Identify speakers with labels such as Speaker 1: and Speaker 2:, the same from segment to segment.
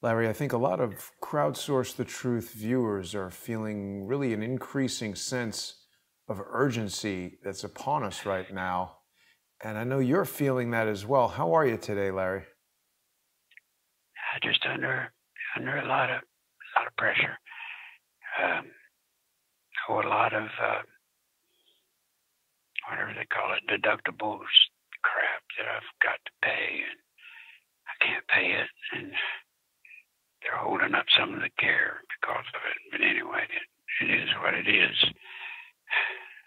Speaker 1: Larry, I think a lot of Crowdsource the Truth viewers are feeling really an increasing sense of urgency that's upon us right now. And I know you're feeling that as well. How are you today, Larry?
Speaker 2: Just under a lot of pressure. A lot of whatever they call it, deductibles crap that I've got to pay, and I can't pay it, and they're holding up some of the care because of it. But anyway, it is what it is.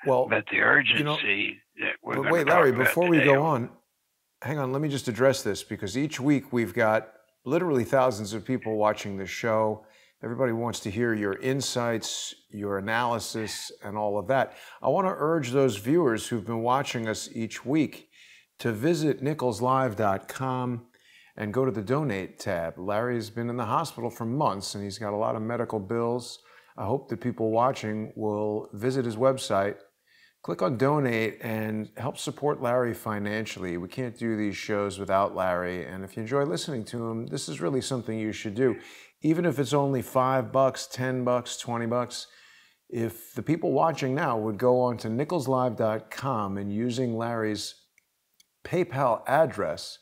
Speaker 1: Well,
Speaker 2: but the urgency that we're going to
Speaker 1: wait, Larry, before we go
Speaker 2: on,
Speaker 1: hang on, let me just address this, because each week we've got literally thousands of people watching the show. Everybody wants to hear your insights, your analysis, and all of that. I want to urge those viewers who've been watching us each week to visit nicholslive.com and go to the donate tab. Larry's been in the hospital for months and he's got a lot of medical bills. I hope that people watching will visit his website, click on donate, and help support Larry financially. We can't do these shows without Larry, and if you enjoy listening to him, this is really something you should do. Even if it's only $5, $10, $20, if the people watching now would go on to nicholslive.com and using Larry's PayPal address,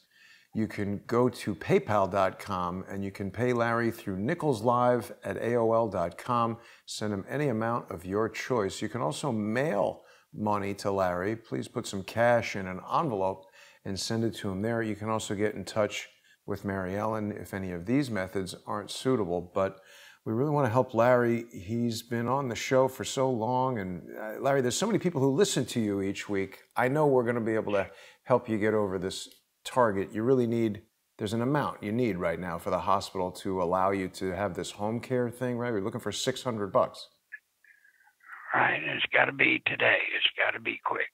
Speaker 1: you can go to paypal.com and you can pay Larry through nicholslive@aol.com. Send him any amount of your choice. You can also mail money to Larry. Please put some cash in an envelope and send it to him there. You can also get in touch with Mary Ellen if any of these methods aren't suitable. But we really want to help Larry. He's been on the show for so long. And Larry, there's so many people who listen to you each week. I know we're going to be able to help you get over this target. You really need, there's an amount you need right now for the hospital to allow you to have this home care thing, right? We're looking for $600.
Speaker 2: Right, and it's got to be today. It's got to be quick.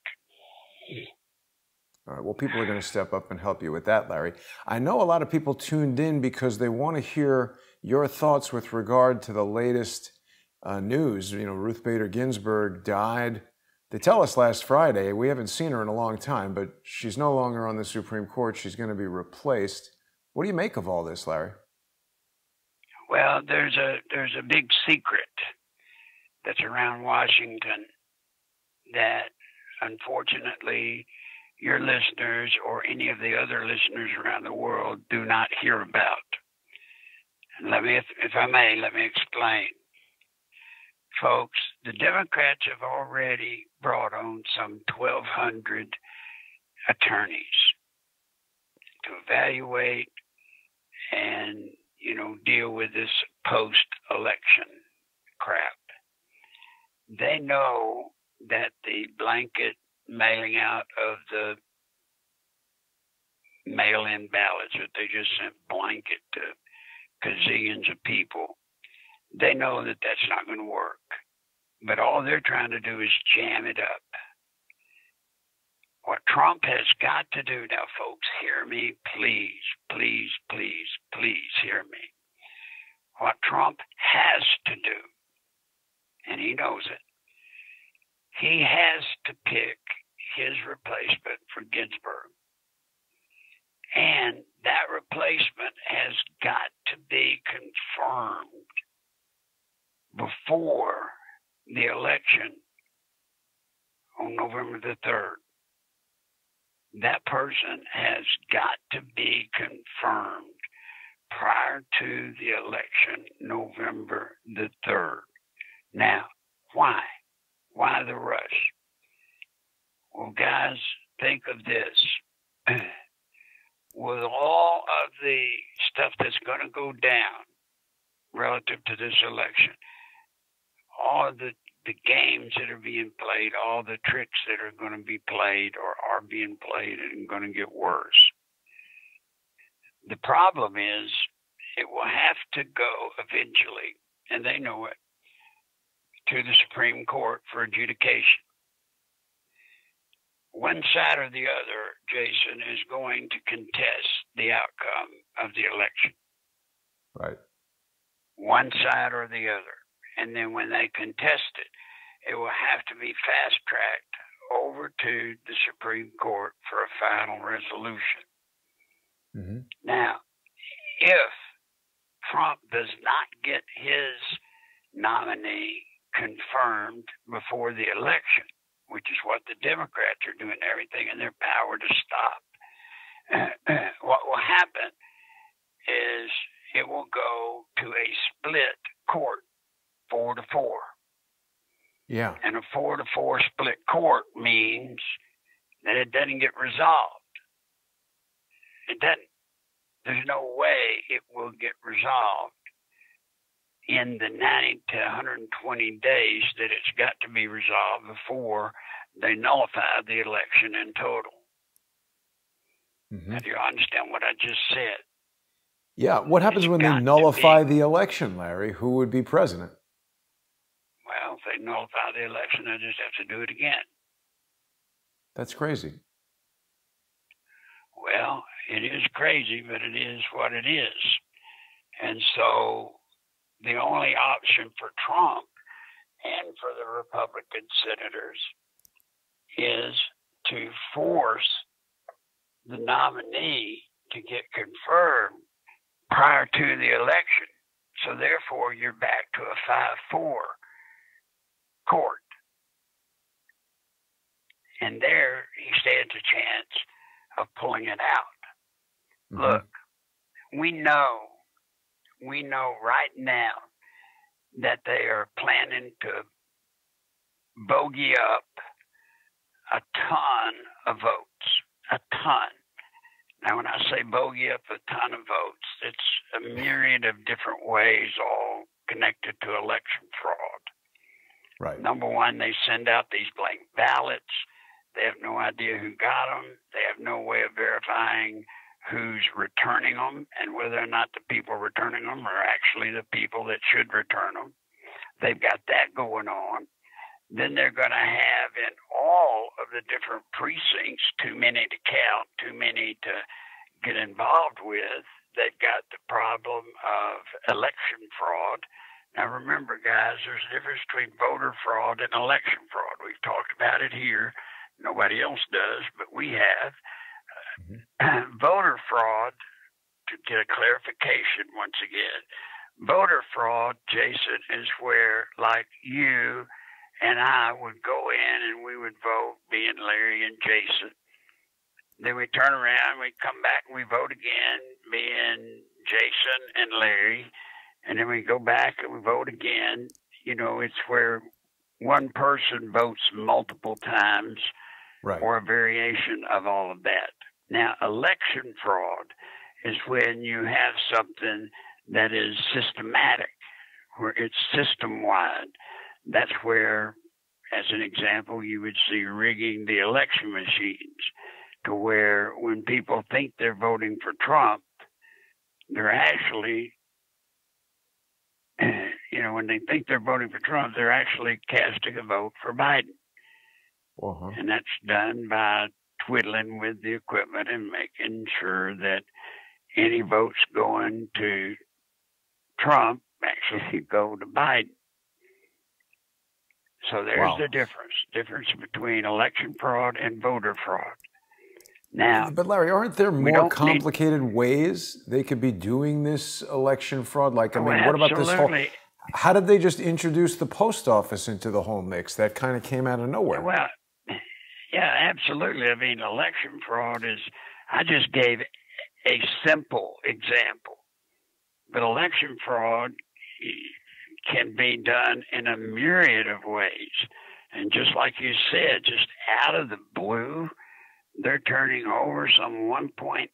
Speaker 1: All right, well, people are going to step up and help you with that, Larry. I know a lot of people tuned in because they want to hear your thoughts with regard to the latest news. You know, Ruth Bader Ginsburg died. They tell us last Friday. We haven't seen her in a long time, but she's no longer on the Supreme Court. She's going to be replaced. What do you make of all this, Larry?
Speaker 2: Well, there's a big secret that's around Washington that, unfortunately, your listeners or any of the other listeners around the world do not hear about. And if I may, let me explain. Folks, the Democrats have already brought on some 1,200 attorneys to evaluate and, deal with this post-election crap. They know that the blanket mailing out of the mail-in ballots that they just sent blanket to gazillions of people, they know that that's not going to work. But all they're trying to do is jam it up. What Trump has got to do now, folks, hear me, please, please, please, please hear me. What Trump has to do, and he knows it, he has to pick his replacement for Ginsburg. And that replacement has got to be confirmed before the election on November the 3rd. That person has got to be confirmed prior to the election, November the 3rd. Now, why? Why the rush? Well, guys, think of this. With all of the stuff that's going to go down relative to this election, all of the games that are being played, all the tricks that are going to be played or are being played and going to get worse. The problem is it will have to go eventually, and they know it, to the Supreme Court for adjudication. One side or the other, Jason, is going to contest the outcome of the election.
Speaker 1: Right.
Speaker 2: One side or the other. And then when they contest it, it will have to be fast-tracked over to the Supreme Court for a final resolution.
Speaker 1: Mm-hmm.
Speaker 2: Now, if nominee confirmed before the election, which is what the Democrats are doing everything in their power to stop. What will happen is it will go to a split court, 4-4.
Speaker 1: Yeah.
Speaker 2: And a 4-4 split court means that it doesn't get resolved. It doesn't. There's no way it will get resolved in the 90 to 120 days that it's got to be resolved before they nullify the election in total.
Speaker 1: Mm-hmm.
Speaker 2: Now, do you understand what I just said?
Speaker 1: Yeah. What happens when they nullify the election, Larry? Who would be president?
Speaker 2: Well, if they nullify the election, they just have to do it again.
Speaker 1: That's crazy.
Speaker 2: Well, it is crazy, but it is what it is. And so the only option for Trump and for the Republican senators is to force the nominee to get confirmed prior to the election. So therefore, you're back to a 5-4 court. And there he stands a chance of pulling it out. Mm-hmm. Look, we know right now that they are planning to bogey up a ton of votes. A ton. Now, when I say bogey up a ton of votes, it's a myriad of different ways, all connected to election fraud.
Speaker 1: Right.
Speaker 2: Number one, they send out these blank ballots. They have no idea who got them. They have no way of verifying who's returning them and whether or not the people returning them are actually the people that should return them. They've got that going on. Then they're going to have in all of the different precincts too many to count, too many to get involved with. They've got the problem of election fraud. Now remember, guys, there's a difference between voter fraud and election fraud. We've talked about it here. Nobody else does, but we have. Voter fraud, to get a clarification once again, voter fraud, Jason, is where, like you and I would go in and we would vote, being Larry and Jason. Then we turn around, we come back and we vote again, being Jason and Larry. And then we go back and we vote again. You know, it's where one person votes multiple times, right, or a variation of all of that. Now, election fraud is when you have something that is systematic, where it's system-wide. That's where, as an example, you would see rigging the election machines to where when people think they're voting for Trump, they're actually, when they think they're voting for Trump, they're actually casting a vote for Biden. Uh-huh. And that's done by twiddling with the equipment and making sure that any votes going to Trump actually go to Biden. So there's the difference between election fraud and voter fraud. Now,
Speaker 1: but Larry, aren't there more complicated ways they could be doing this election fraud? Like, I mean, what about this whole? How did they just introduce the post office into the whole mix? That kind of came out of nowhere.
Speaker 2: Well, yeah, absolutely. I mean, election fraud is. I just gave a simple example, but election fraud can be done in a myriad of ways. And just like you said, just out of the blue, they're turning over some 1.6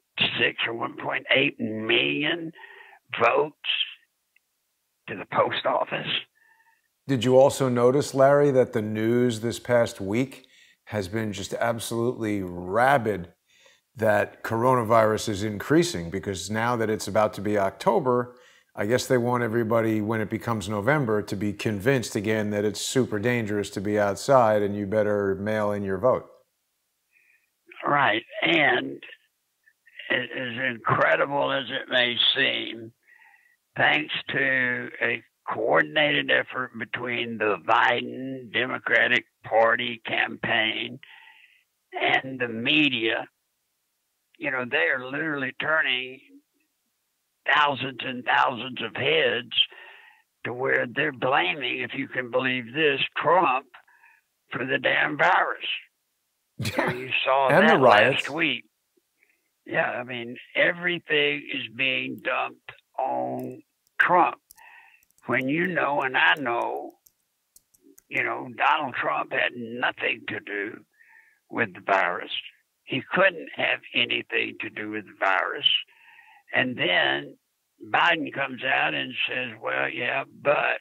Speaker 2: or 1.8 million votes to the post office.
Speaker 1: Did you also notice, Larry, that the news this past week has been just absolutely rabid that coronavirus is increasing? Because now that it's about to be October, I guess they want everybody, when it becomes November, to be convinced again that it's super dangerous to be outside and you better mail in your vote.
Speaker 2: Right. And as incredible as it may seem, thanks to a coordinated effort between the Biden Democratic Party campaign and the media, they are literally turning thousands and thousands of heads to where they're blaming, if you can believe this, Trump for the damn virus. You saw
Speaker 1: and
Speaker 2: that
Speaker 1: the riots
Speaker 2: last week. Yeah, I mean, everything is being dumped on Trump. When you know, and I know, Donald Trump had nothing to do with the virus. He couldn't have anything to do with the virus. And then Biden comes out and says, well, yeah, but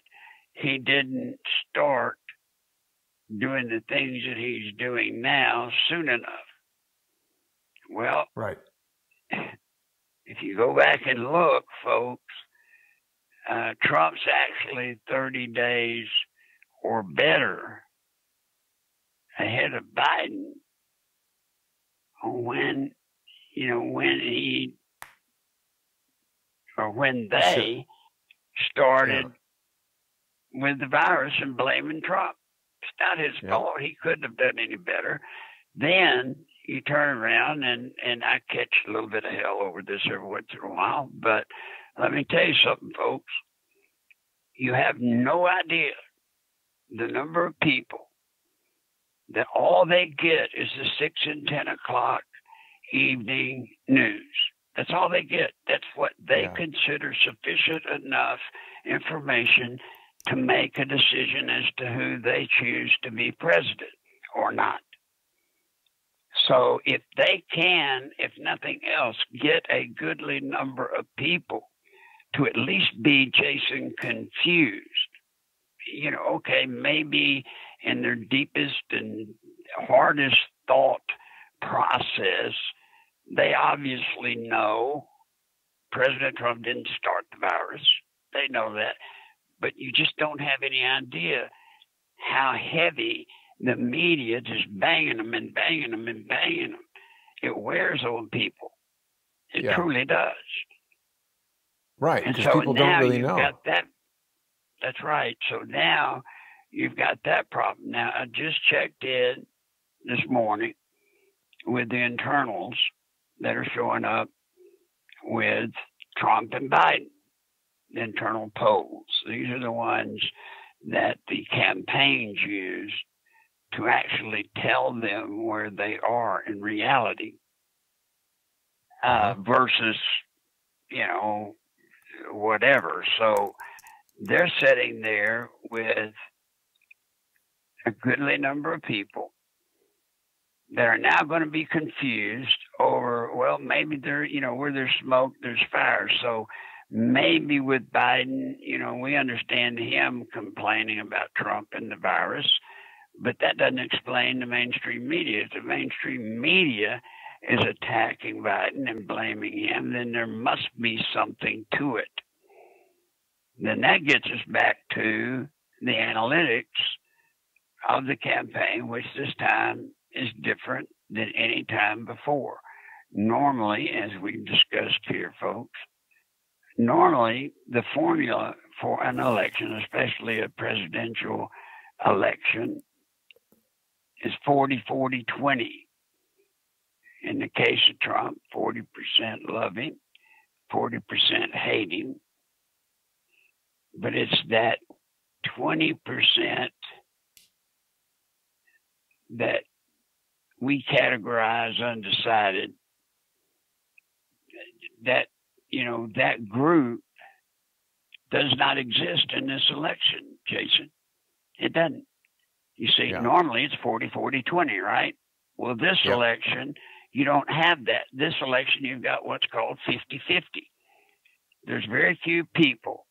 Speaker 2: he didn't start doing the things that he's doing now soon enough. Well,
Speaker 1: right.
Speaker 2: If you go back and look, folks, Trump's actually 30 days or better ahead of Biden on when they started with the virus and blaming Trump. It's not his fault. He couldn't have done any better. Then you turn around and I catch a little bit of hell over this every once in a while. But let me tell you something, folks. You have no idea the number of people that all they get is the 6 and 10 o'clock evening news. That's all they get. That's what they consider sufficient enough information to make a decision as to who they choose to be president or not. So if they can, if nothing else, get a goodly number of people to at least be, Jason, confused, okay, maybe in their deepest and hardest thought process, they obviously know President Trump didn't start the virus. They know that. But you just don't have any idea how heavy the media just banging them and banging them and banging them. It wears on people. It truly does.
Speaker 1: Right,
Speaker 2: and
Speaker 1: because
Speaker 2: so
Speaker 1: people don't really know.
Speaker 2: Got that. That's right. So now you've got that problem. Now, I just checked in this morning with the internals that are showing up with Trump and Biden, the internal polls. These are the ones that the campaigns use to actually tell them where they are in reality versus, whatever. So they're sitting there with a goodly number of people that are now going to be confused over, well, maybe where there's smoke, there's fire. So maybe with Biden, we understand him complaining about Trump and the virus, but that doesn't explain the mainstream media. If the mainstream media is attacking Biden and blaming him, then there must be something to it. Then that gets us back to the analytics of the campaign, which this time is different than any time before. Normally, as we've discussed here, folks, normally the formula for an election, especially a presidential election, is 40-40-20. In the case of Trump, 40% love him, 40% hate him. But it's that 20% that we categorize undecided, that, that group does not exist in this election, Jason. It doesn't. You see, normally it's 40-40-20, right? Well, this election, you don't have that. This election, you've got what's called 50-50. There's very few people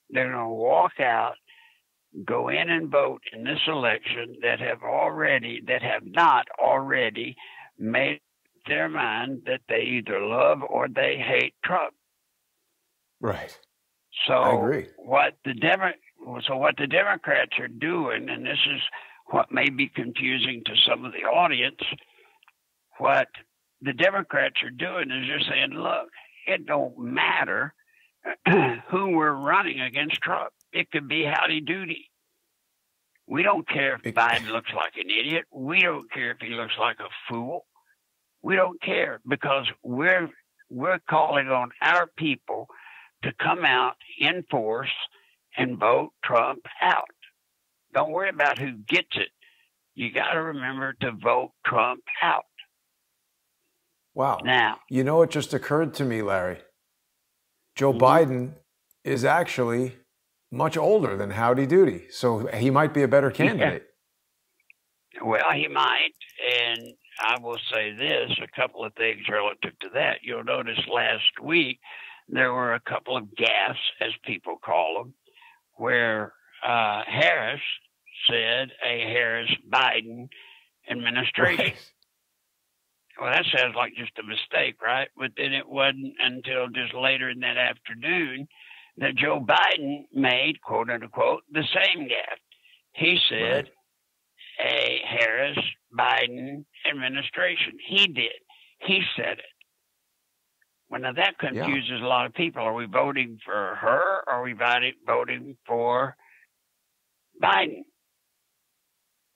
Speaker 2: that are going to walk out, go in and vote in this election that have not already made their mind that they either love or they hate Trump.
Speaker 1: Right.
Speaker 2: So
Speaker 1: I agree.
Speaker 2: What the Democrats are doing, and this is what may be confusing to some of the audience, what the Democrats are doing is they're saying, look, it don't matter who we're running against Trump. It could be Howdy Doody. We don't care if Biden looks like an idiot. We don't care if he looks like a fool. We don't care because we're calling on our people to come out in force and vote Trump out. Don't worry about who gets it. You got to remember to vote Trump out.
Speaker 1: Wow.
Speaker 2: Now,
Speaker 1: you know, it just occurred to me, Larry. Joe Biden is actually much older than Howdy Doody, so he might be a better candidate.
Speaker 2: Yeah. Well, he might, and I will say this, a couple of things relative to that. You'll notice last week there were a couple of gaffes, as people call them, where Harris said a Harris-Biden administration.
Speaker 1: Right.
Speaker 2: Well, that sounds like just a mistake, right? But then it wasn't until just later in that afternoon that Joe Biden made, quote unquote, the same gaffe. He said a Harris-Biden administration. He did. He said it. Well, now that confuses a lot of people. Are we voting for her or are we voting for Biden?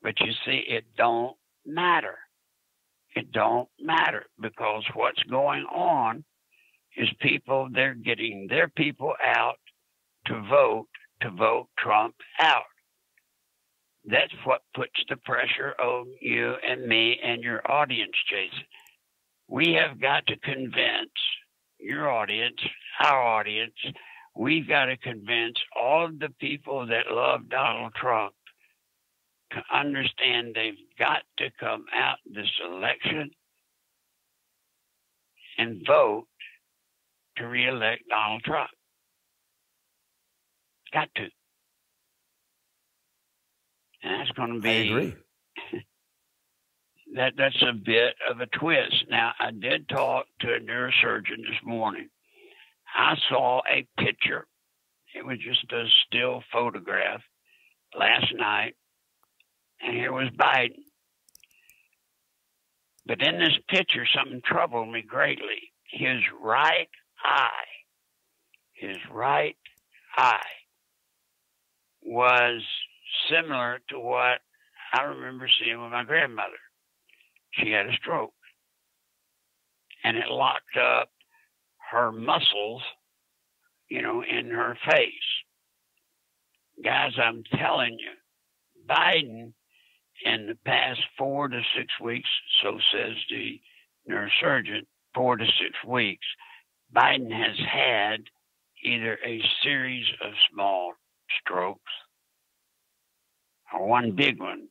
Speaker 2: But you see, it don't matter. It don't matter, because what's going on is they're getting their people out to vote Trump out. That's what puts the pressure on you and me and your audience, Jason. We have got to convince your audience, our audience, we've got to convince all of the people that love Donald Trump to understand they've got to come out this election and vote to reelect Donald Trump. Got to. And that's going to be...
Speaker 1: I agree.
Speaker 2: That's a bit of a twist. Now, I did talk to a neurosurgeon this morning. I saw a picture. It was just a still photograph last night. And here was Biden. But in this picture, something troubled me greatly. His right eye was similar to what I remember seeing with my grandmother. She had a stroke. And it locked up her muscles, in her face. Guys, I'm telling you, Biden, in the past 4 to 6 weeks, so says the neurosurgeon, 4 to 6 weeks, Biden has had either a series of small strokes or one big one,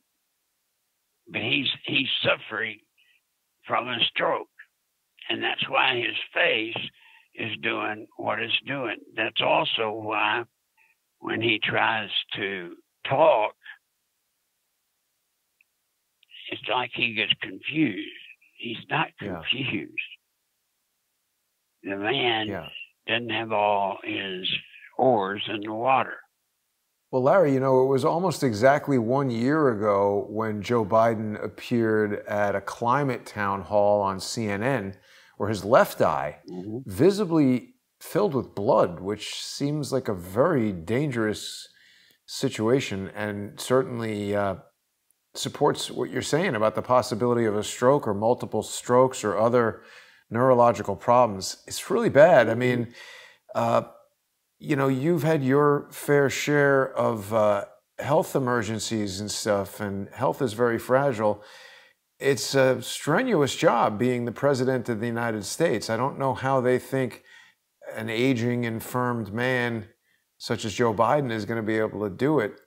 Speaker 2: but he's suffering from a stroke, and that's why his face is doing what it's doing. That's also why when he tries to talk, it's like he gets confused. He's not confused. The man doesn't have all his oars in the water.
Speaker 1: Well, Larry, it was almost exactly 1 year ago when Joe Biden appeared at a climate town hall on CNN where his left eye, visibly filled with blood, which seems like a very dangerous situation and certainly supports what you're saying about the possibility of a stroke or multiple strokes or other neurological problems. It's really bad. I mean, you've had your fair share of health emergencies and stuff, and health is very fragile. It's a strenuous job being the president of the United States. I don't know how they think an aging, infirmed man such as Joe Biden is going to be able to do it.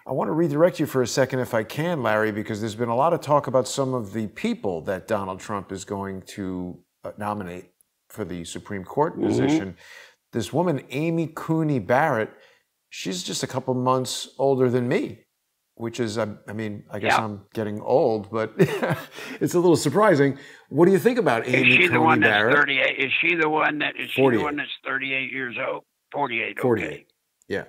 Speaker 1: I want to redirect you for a second, if I can, Larry, because there's been a lot of talk about some of the people that Donald Trump is going to nominate for the Supreme Court position. This woman, Amy Coney Barrett, she's just a couple months older than me, which is, I guess I'm getting old, but it's a little surprising. What do you think about Amy Coney Barrett?
Speaker 2: 38? Is she the one that's 38 years old? 48.
Speaker 1: 48. Yeah.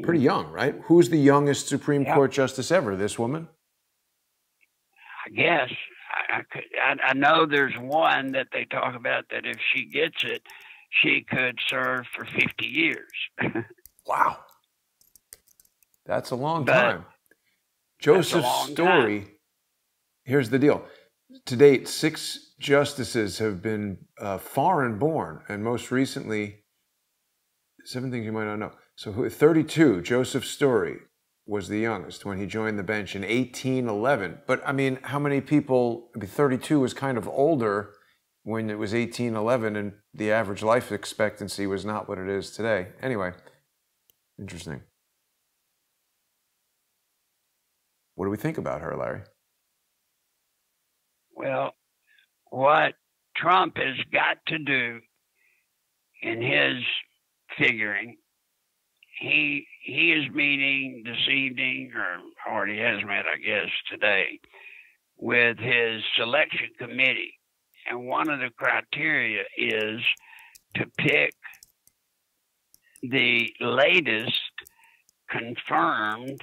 Speaker 1: Pretty young, right? Who's the youngest Supreme Court justice ever? This woman?
Speaker 2: I guess. I know there's one that they talk about that if she gets it, she could serve for 50 years.
Speaker 1: Wow. That's a long time. Joseph Story, here's the deal. To date, 6 justices have been foreign born, and most recently, 7 things you might not know. So 32, Joseph Story was the youngest when he joined the bench in 1811. But I mean, how many people, 32 was kind of older when it was 1811 and the average life expectancy was not what it is today. Anyway, interesting. What do we think about her, Larry?
Speaker 2: Well, what Trump has got to do in his figuring, he is meeting this evening, or already has met, I guess, today, with his selection committee. And one of the criteria is to pick the latest confirmed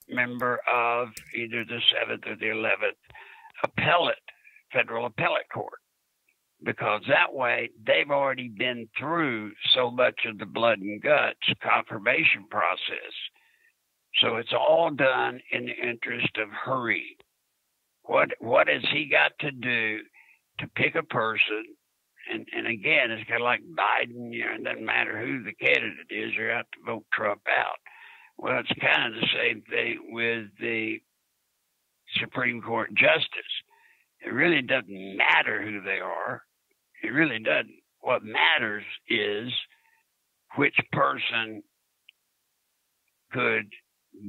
Speaker 2: member of either the 7th or the 11th federal appellate court. Because that way, they've already been through so much of the blood and guts confirmation process. So it's all done in the interest of hurry. What has he got to do to pick a person? And again, it's kind of like Biden, it doesn't matter who the candidate is, you have to vote Trump out. Well, it's kind of the same thing with the Supreme Court justice. It really doesn't matter who they are. It really doesn't. What matters is which person could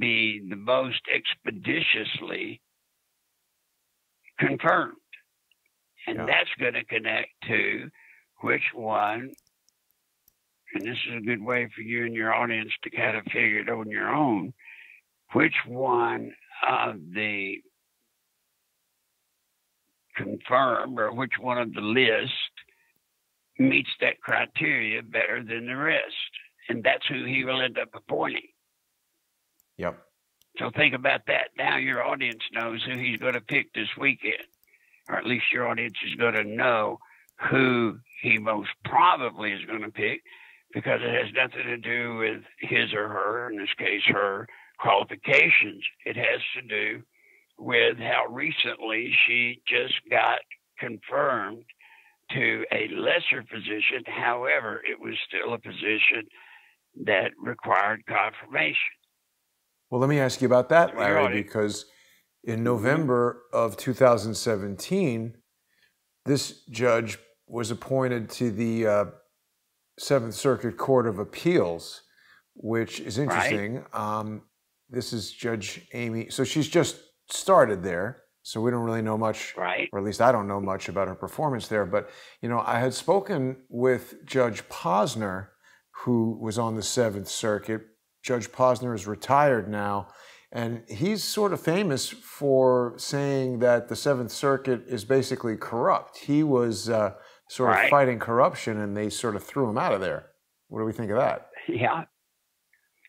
Speaker 2: be the most expeditiously confirmed. And that's going to connect to which one, and this is a good way for you and your audience to kind of figure it on your own, which one of the confirmed or which one of the list meets that criteria better than the rest. And that's who he will end up appointing.
Speaker 1: Yep.
Speaker 2: So think about that. Now your audience knows who he's going to pick this weekend, or at least your audience is going to know who he most probably is going to pick, because it has nothing to do with his or her, in this case, her qualifications. It has to do with how recently she just got confirmed to a lesser position. However, it was still a position that required confirmation.
Speaker 1: Well, let me ask you about that, Larry, because in November of 2017, this judge was appointed to the Seventh Circuit Court of Appeals, which is interesting. Right. This is Judge Amy. So she's just started there, so we don't really know much,
Speaker 2: right,
Speaker 1: or at least I don't know much about her performance there. But, I had spoken with Judge Posner, who was on the Seventh Circuit. Judge Posner is retired now, and he's sort of famous for saying that the Seventh Circuit is basically corrupt. He was sort of fighting corruption, and they sort of threw him out of there. What do we think of that?
Speaker 2: Yeah.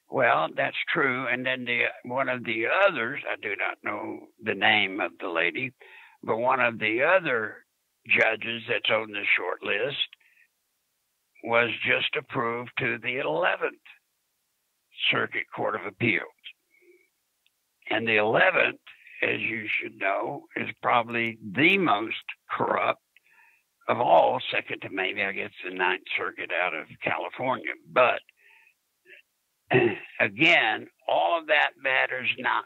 Speaker 2: Well, that's true. And then one of the others, I do not know the name of the lady, but one of the other judges that's on the short list was just approved to the 11th Circuit Court of Appeals. And the 11th, as you should know, is probably the most corrupt of all, second to maybe, I guess, the Ninth Circuit out of California. But again, all of that matters not.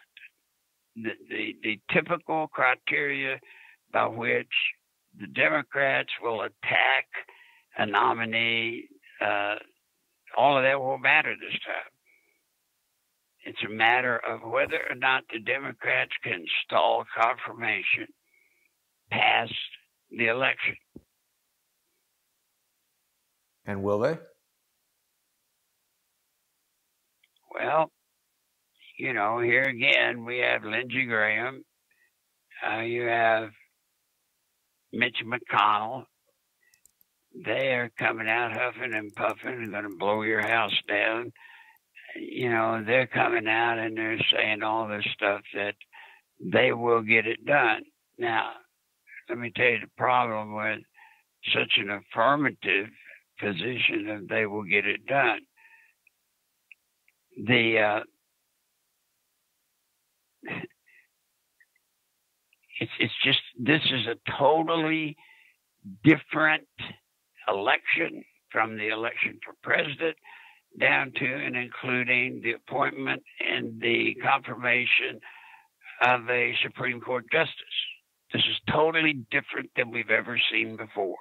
Speaker 2: The typical criteria by which the Democrats will attack a nominee, all of that won't matter this time. It's a matter of whether or not the Democrats can stall confirmation past the election.
Speaker 1: And will they?
Speaker 2: Well, here again, we have Lindsey Graham. You have Mitch McConnell. They are coming out huffing and puffing and going to blow your house down. They're coming out and they're saying all this stuff that they will get it done. Now, let me tell you the problem with such an affirmative position of they will get it done. It's just, this is a totally different election from the election for president. down to and including the appointment and the confirmation of a Supreme Court justice. This is totally different than we've ever seen before.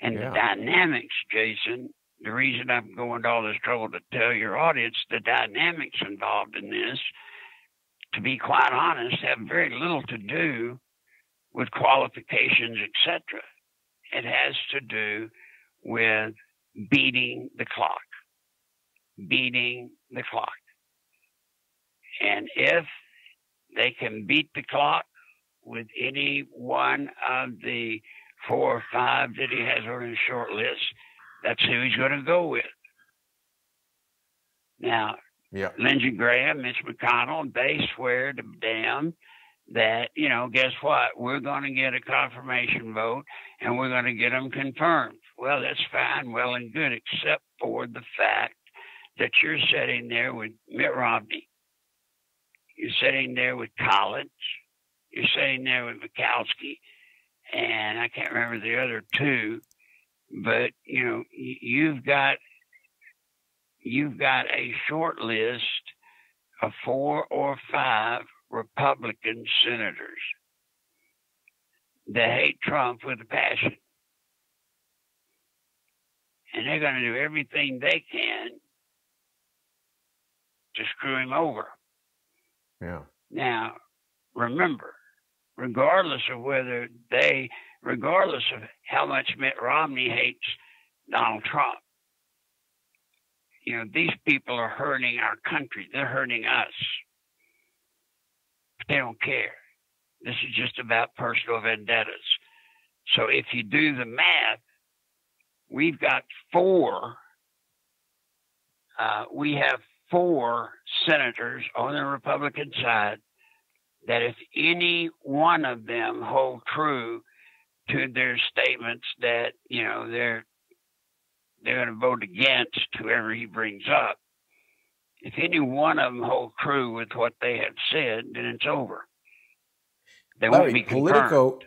Speaker 2: And the dynamics, Jason, the reason I'm going to all this trouble to tell your audience, the dynamics involved in this, to be quite honest, have very little to do with qualifications, etc. It has to do with beating the clock. Beating the clock. And if they can beat the clock with any one of the 4 or 5 that he has on his short list, that's who he's going to go with. Now, Lindsey Graham, Mitch McConnell, they swear to damn that, you know, guess what? We're going to get a confirmation vote and we're going to get them confirmed. Well, that's fine, well and good, except for the fact that you're sitting there with Mitt Romney. You're sitting there with Collins. You're sitting there with Murkowski. And I can't remember the other 2. But, you know, you've got a short list of 4 or 5 Republican senators that hate Trump with a passion. And they're going to do everything they can to screw him over.
Speaker 1: Yeah.
Speaker 2: Now, remember, regardless of how much Mitt Romney hates Donald Trump, you know, these people are hurting our country. They're hurting us. But they don't care. This is just about personal vendettas. So if you do the math, we've got 4. We have 4 senators on the Republican side that if any one of them hold true to their statements that, you know, they're going to vote against whoever he brings up, if any one of them hold true with what they have said, then it's over. They won't be confirmed.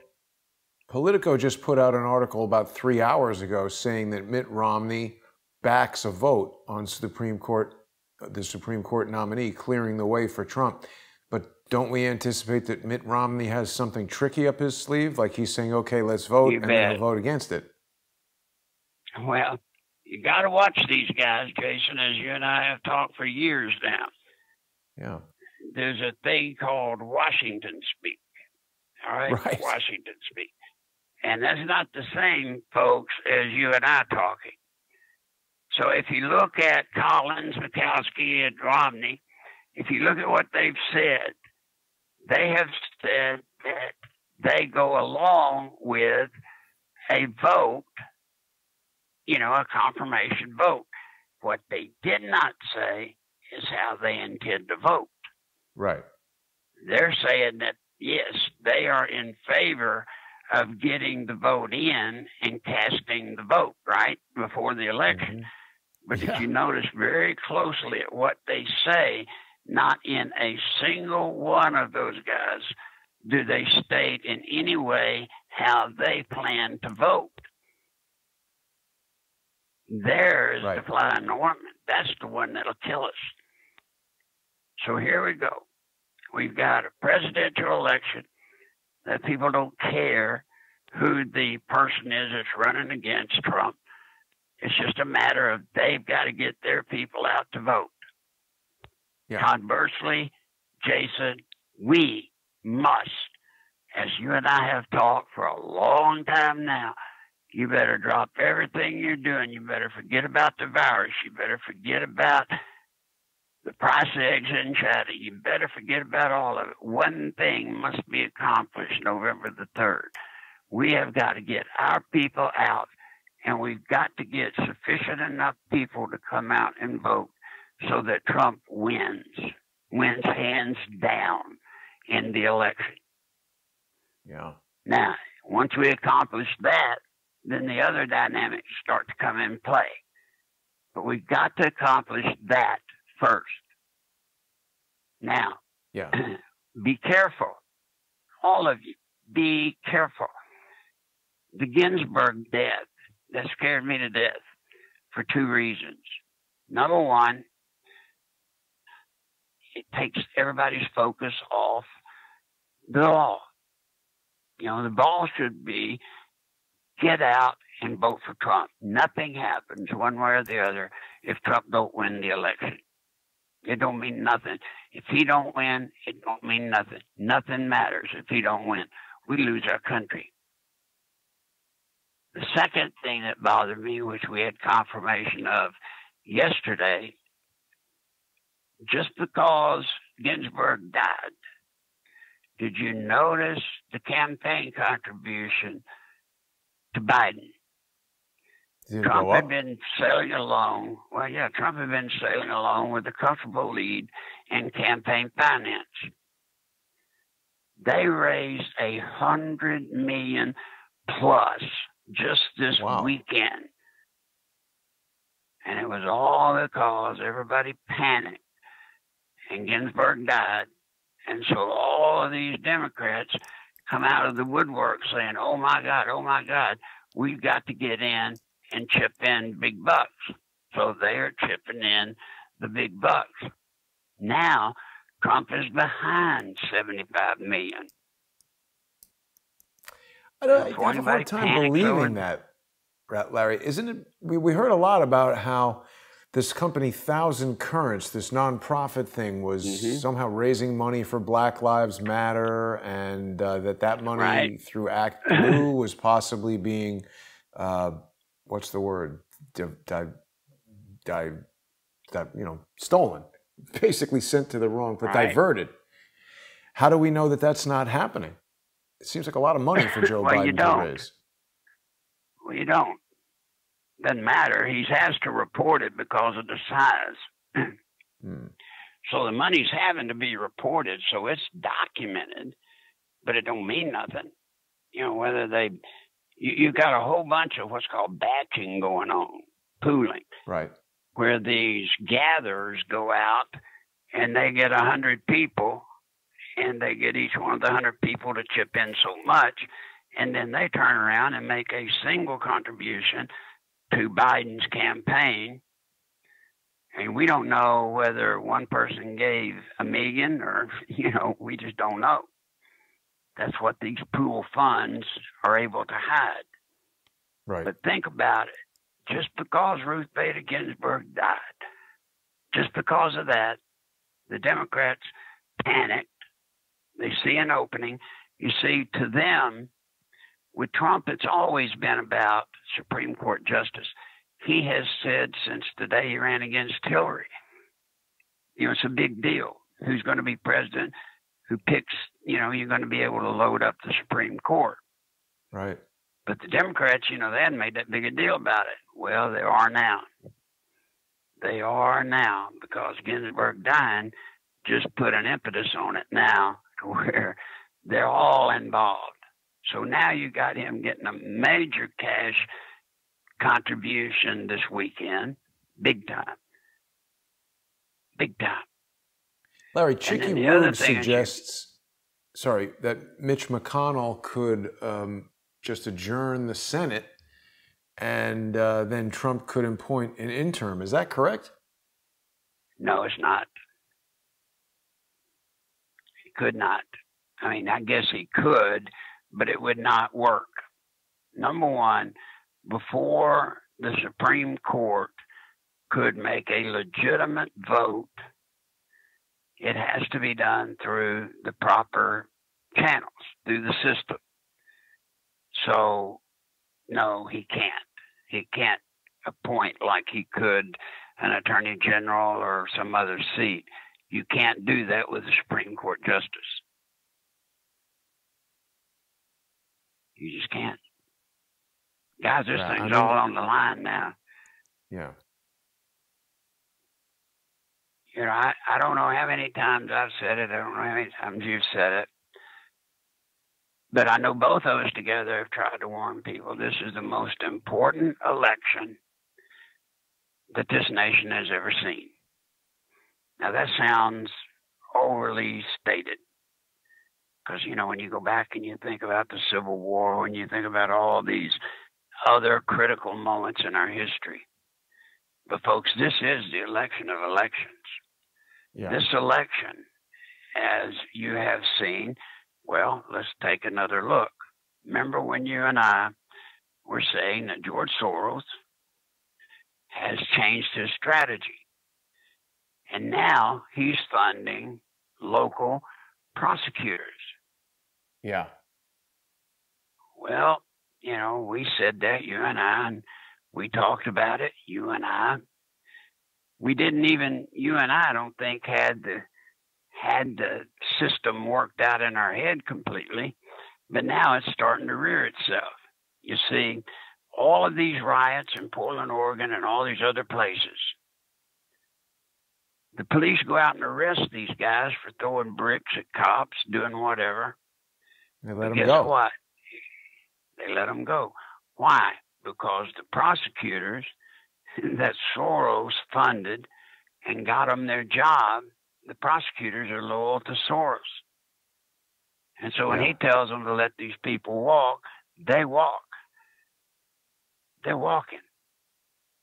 Speaker 1: Politico just put out an article about 3 hours ago saying that Mitt Romney backs a vote on the Supreme Court nominee, clearing the way for Trump. But don't we anticipate that Mitt Romney has something tricky up his sleeve? Like he's saying, okay, let's vote, and then he'll vote against it.
Speaker 2: Well, you got to watch these guys, Jason, as you and I have talked for years now.
Speaker 1: Yeah.
Speaker 2: There's a thing called Washington speak. All right? Washington speak. And that's not the same, folks, as you and I talking. So if you look at Collins, Murkowski, and Romney, if you look at what they've said, they have said that they go along with a vote, you know, a confirmation vote. What they did not say is how they intend to vote.
Speaker 1: Right.
Speaker 2: They're saying that, yes, they are in favor of getting the vote in and casting the vote, right, before the election. Mm-hmm. But if you notice very closely at what they say, not in a single one of those guys do they state in any way how they plan to vote. There's the fly in the ointment. That's the one that'll kill us. So here we go. We've got a presidential election that people don't care who the person is that's running against Trump. It's just a matter of they've got to get their people out to vote. Yeah. Conversely, Jason, we must, as you and I have talked for a long time now, you better drop everything you're doing. You better forget about the virus. You better forget about the price of eggs in China. You better forget about all of it. One thing must be accomplished November the 3rd. We have got to get our people out, and we've got to get sufficient enough people to come out and vote so that Trump wins hands down in the election.
Speaker 1: Yeah.
Speaker 2: Now, once we accomplish that, then the other dynamics start to come in play. But we've got to accomplish that first. Now, be careful. All of you, be careful. The Ginsburg death, that scared me to death for 2 reasons. Number one, it takes everybody's focus off the law. The ball should be get out and vote for Trump. Nothing happens one way or the other if Trump don't win the election. It don't mean nothing. If he don't win, it don't mean nothing. Nothing matters if he don't win. We lose our country. The second thing that bothered me, which we had confirmation of yesterday, just because Ginsburg died, did you notice the campaign contribution to Biden? Trump had been sailing along. Well, yeah, Trump had been sailing along with a comfortable lead in campaign finance. They raised $100 million plus just this weekend. And it was all because everybody panicked and Ginsburg died. And so all of these Democrats come out of the woodwork saying, oh my God, we've got to get in and chip in big bucks. So they're chipping in the big bucks. Now, Trump is behind $75 million.
Speaker 1: I have a hard time believing that, Larry. Isn't it? We heard a lot about how this company, Thousand Currents, this nonprofit thing, was somehow raising money for Black Lives Matter, and that money through Act Blue was possibly being, what's the word? Stolen, basically sent to the wrong, but diverted. How do we know that that's not happening? It seems like a lot of money for Joe Biden to raise.
Speaker 2: Well, you don't. Doesn't matter. He has to report it because of the size. So the money's having to be reported, so it's documented, but it don't mean nothing. Whether you got a whole bunch of what's called batching going on, pooling.
Speaker 1: Right.
Speaker 2: Where these gatherers go out and they get 100 people and they get each one of the 100 people to chip in so much, and then they turn around and make a single contribution to Biden's campaign. And we don't know whether one person gave $1 million or, we just don't know. That's what these pool funds are able to hide.
Speaker 1: Right.
Speaker 2: But think about it. Just because Ruth Bader Ginsburg died, just because of that, the Democrats panicked. They see an opening. You see, to them, with Trump, it's always been about Supreme Court justice. He has said since the day he ran against Hillary, it's a big deal. Who's going to be president? Who picks, you're going to be able to load up the Supreme Court.
Speaker 1: Right.
Speaker 2: But the Democrats, they hadn't made that big a deal about it. Well, they are now. They are now, because Ginsburg dying just put an impetus on it now to where they're all involved. So now you got him getting a major cash contribution this weekend, big time. Big time.
Speaker 1: Larry, Chicky Wood suggests, that Mitch McConnell could just adjourn the Senate and then Trump could appoint an interim. Is that correct?
Speaker 2: No, it's not. He could not. I guess he could, but it would not work. Number one, before the Supreme Court could make a legitimate vote, it has to be done through the proper channels, through the system. So, no, he can't. He can't appoint like he could an attorney general or some other seat. You can't do that with the Supreme Court justice. You just can't. Guys, this thing's all on the line now.
Speaker 1: Yeah.
Speaker 2: I don't know how many times I've said it. I don't know how many times you've said it. But I know both of us together have tried to warn people this is the most important election that this nation has ever seen. Now, that sounds overly stated. Because, when you go back and you think about the Civil War, when you think about all these other critical moments in our history. But folks, this is the election of elections.
Speaker 1: Yeah.
Speaker 2: This election, as you have seen, well, let's take another look. Remember when you and I were saying that George Soros has changed his strategy, and now he's funding local prosecutors.
Speaker 1: Yeah.
Speaker 2: Well, you know, we said that, you and I, and we talked about it, you and I. We didn't even, you and I don't think had the system worked out in our head completely, but now it's starting to rear itself. You see, all of these riots in Portland, Oregon, and all these other places, the police go out and arrest these guys for throwing bricks at cops, doing whatever.
Speaker 1: They let them
Speaker 2: guess
Speaker 1: go.
Speaker 2: What? They let them go. Why? Because the prosecutors that Soros funded and got them their job, the prosecutors are loyal to Soros. And so when he tells them to let these people walk, they walk. They're walking.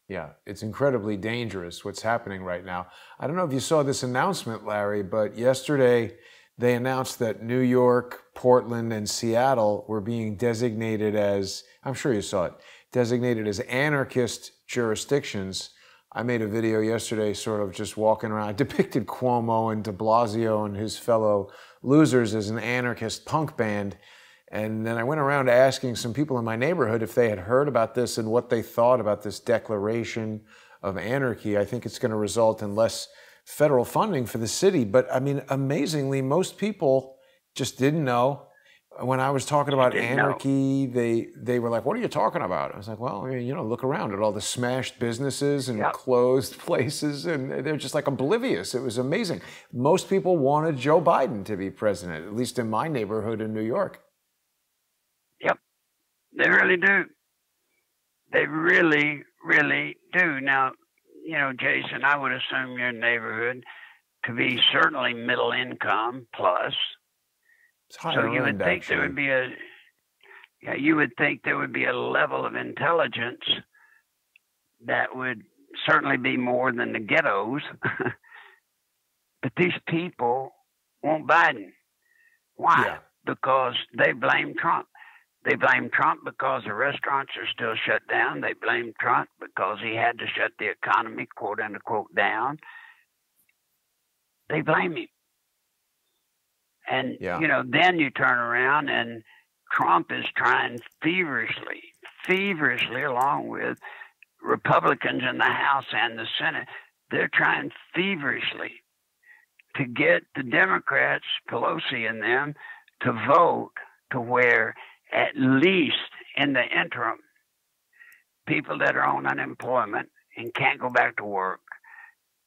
Speaker 1: Yeah, it's incredibly dangerous what's happening right now. I don't know if you saw this announcement, Larry, but yesterday they announced that New York, Portland, and Seattle were being designated as, I'm sure you saw it, designated as anarchist jurisdictions. I made a video yesterday sort of just walking around. I depicted Cuomo and de Blasio and his fellow losers as an anarchist punk band. And then I went around asking some people in my neighborhood if they had heard about this and what they thought about this declaration of anarchy. I think it's going to result in less federal funding for the city. But I mean, amazingly, most people just didn't know. When I was talking about anarchy, they were like, what are you talking about? I was like, well, you know, look around at all the smashed businesses and closed places, and they're just like oblivious. It was amazing. Most people wanted Joe Biden to be president, at least in my neighborhood in New York.
Speaker 2: Yep, they really do. They really, really do. Now, you know, Jason, I would assume your neighborhood to be certainly middle income plus. So you would think there would be you would think there would be a level of intelligence that would certainly be more than the ghettos. But these people want Biden. Why? Yeah. Because they blame Trump. They blame Trump because the restaurants are still shut down. They blame Trump because he had to shut the economy, quote unquote, down. They blame him. And, you know, then you turn around and Trump is trying feverishly, along with Republicans in the House and the Senate, they're trying feverishly to get the Democrats, Pelosi and them, to vote to where at least in the interim, people that are on unemployment and can't go back to work,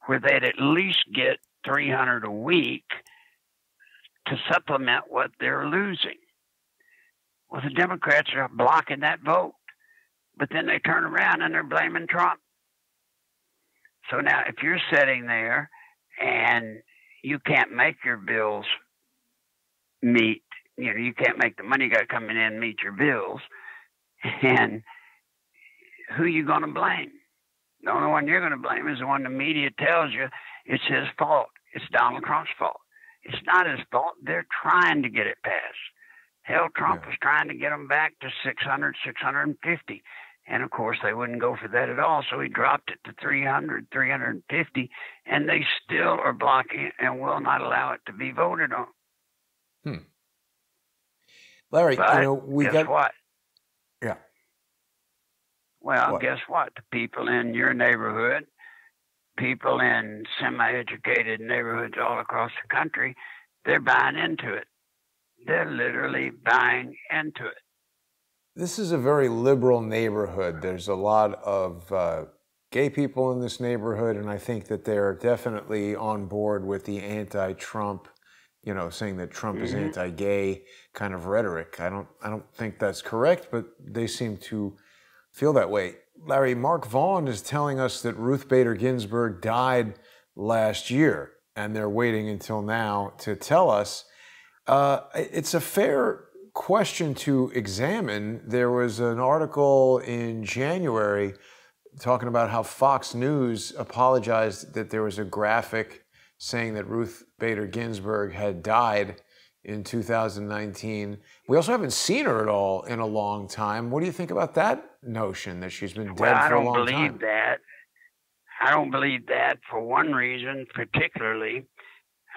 Speaker 2: where they'd at least get $300 a week to supplement what they're losing. Well, the Democrats are blocking that vote, but then they turn around and they're blaming Trump. So now if you're sitting there and you can't make your bills meet, you know, you can't make the money you got coming in meet your bills, and who are you going to blame? The only one you're going to blame is the one the media tells you it's his fault. It's Donald Trump's fault. It's not his fault. They're trying to get it passed. Hell, Trump was trying to get them back to 600, 650. And, of course, they wouldn't go for that at all, so he dropped it to 300, 350, and they still are blocking it and will not allow it to be voted on.
Speaker 1: Larry,
Speaker 2: but
Speaker 1: you know, we
Speaker 2: guess
Speaker 1: got...
Speaker 2: what?
Speaker 1: Yeah.
Speaker 2: Well, guess what? The people in your neighborhood, people in semi-educated neighborhoods all across the country, they're buying into it. They're literally buying into it.
Speaker 1: This is a very liberal neighborhood. There's a lot of gay people in this neighborhood, and I think that they're definitely on board with the anti-Trump, you know, saying that Trump is anti-gay kind of rhetoric. I don't think that's correct, but they seem to feel that way. Larry, Mark Vaughn is telling us that Ruth Bader Ginsburg died last year, and they're waiting until now to tell us. It's a fair question to examine. There was an article in January talking about how Fox News apologized that there was a graphic saying that Ruth Bader Ginsburg had died in 2019. We also haven't seen her at all in a long time. What do you think about that notion, that she's been dead for a long time?
Speaker 2: Well, I don't believe that. I don't believe that for one reason, particularly.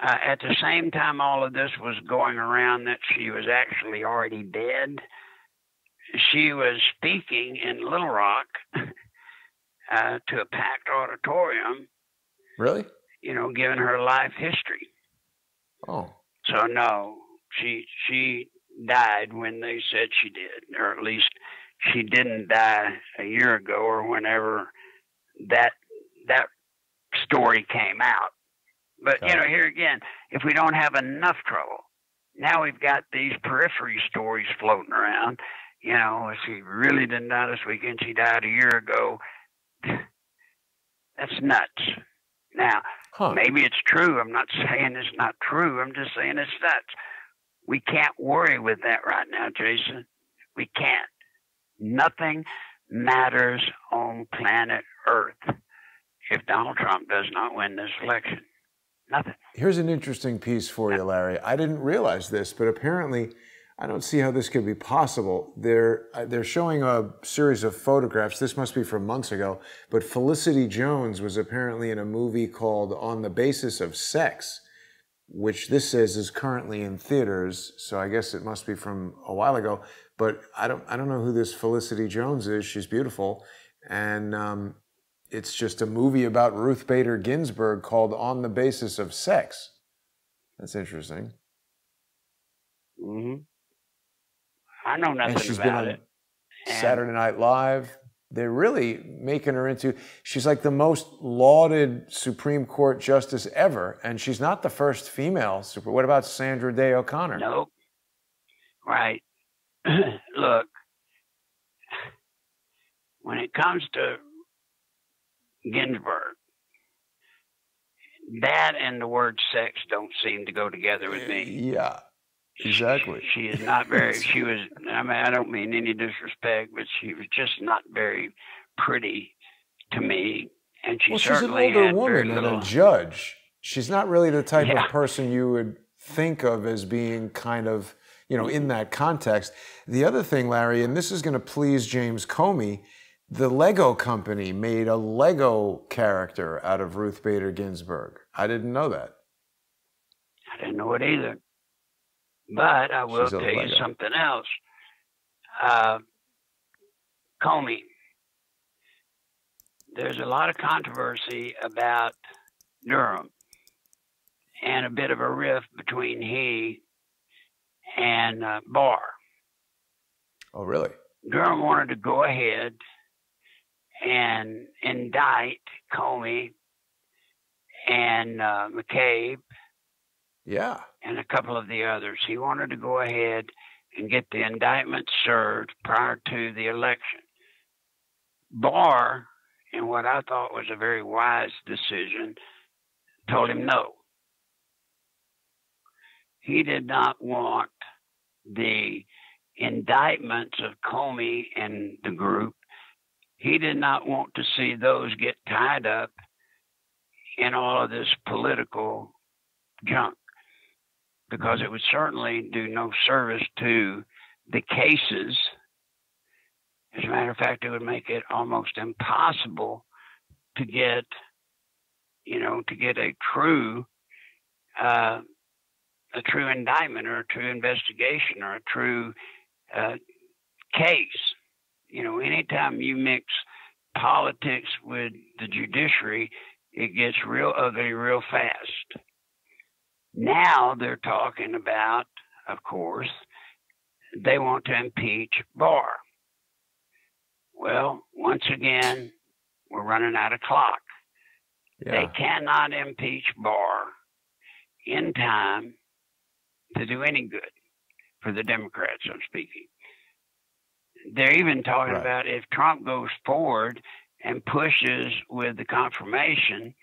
Speaker 2: At the same time all of this was going around that she was actually already dead, she was speaking in Little Rock to a packed auditorium.
Speaker 1: Really?
Speaker 2: You know, giving her life history.
Speaker 1: Oh.
Speaker 2: So no, she died when they said she did, or at least she didn't die a year ago or whenever that story came out. But you know, here again, if we don't have enough trouble, now we've got these periphery stories floating around. You know, she really didn't die this weekend. She died a year ago. That's nuts. Now, maybe it's true. I'm not saying it's not true. I'm just saying it's nuts. We can't worry with that right now, Jason. We can't. Nothing matters on planet Earth if Donald Trump does not win this election. Nothing.
Speaker 1: Here's an interesting piece for you, Larry. I didn't realize this, but apparently I don't see how this could be possible. They're showing a series of photographs. This must be from months ago, but Felicity Jones was apparently in a movie called On the Basis of Sex, which this says is currently in theaters. So I guess it must be from a while ago. But I don't know who this Felicity Jones is. She's beautiful, and it's just a movie about Ruth Bader Ginsburg called On the Basis of Sex. That's interesting.
Speaker 2: Mm-hmm. I know nothing
Speaker 1: and she's
Speaker 2: about
Speaker 1: been on
Speaker 2: it.
Speaker 1: Saturday Night Live. They're really making her into, she's like the most lauded Supreme Court justice ever, and she's not the first female. What about Sandra Day O'Connor?
Speaker 2: Nope. Right. Look, when it comes to Ginsburg, that and the word sex don't seem to go together with me.
Speaker 1: Yeah. Exactly.
Speaker 2: She is not very, she was, I mean, I don't mean any disrespect, but she was just not very pretty to me. And she certainly
Speaker 1: she's an older
Speaker 2: had
Speaker 1: woman
Speaker 2: very
Speaker 1: and a judge. She's not really the type of person you would think of as being kind of, you know, in that context. The other thing, Larry, and this is going to please James Comey, the Lego company made a Lego character out of Ruth Bader Ginsburg. I didn't know that.
Speaker 2: I didn't know it either. But I will tell you something else. Comey, there's a lot of controversy about Durham and a bit of a rift between he and Barr.
Speaker 1: Oh, really?
Speaker 2: Durham wanted to go ahead and indict Comey and McCabe.
Speaker 1: Yeah.
Speaker 2: And a couple of the others. He wanted to go ahead and get the indictment served prior to the election. Barr, in what I thought was a very wise decision, told him no. He did not want the indictments of Comey and the group. He did not want to see those get tied up in all of this political junk, because it would certainly do no service to the cases. As a matter of fact, it would make it almost impossible to get, a true indictment or a true investigation or a true case. You know, anytime you mix politics with the judiciary, it gets real ugly real fast. Now they're talking about, of course, they want to impeach Barr. Well, once again, we're running out of clock. Yeah. They cannot impeach Barr in time to do any good for the Democrats, I'm speaking. They're even talking about if Trump goes forward and pushes with the confirmation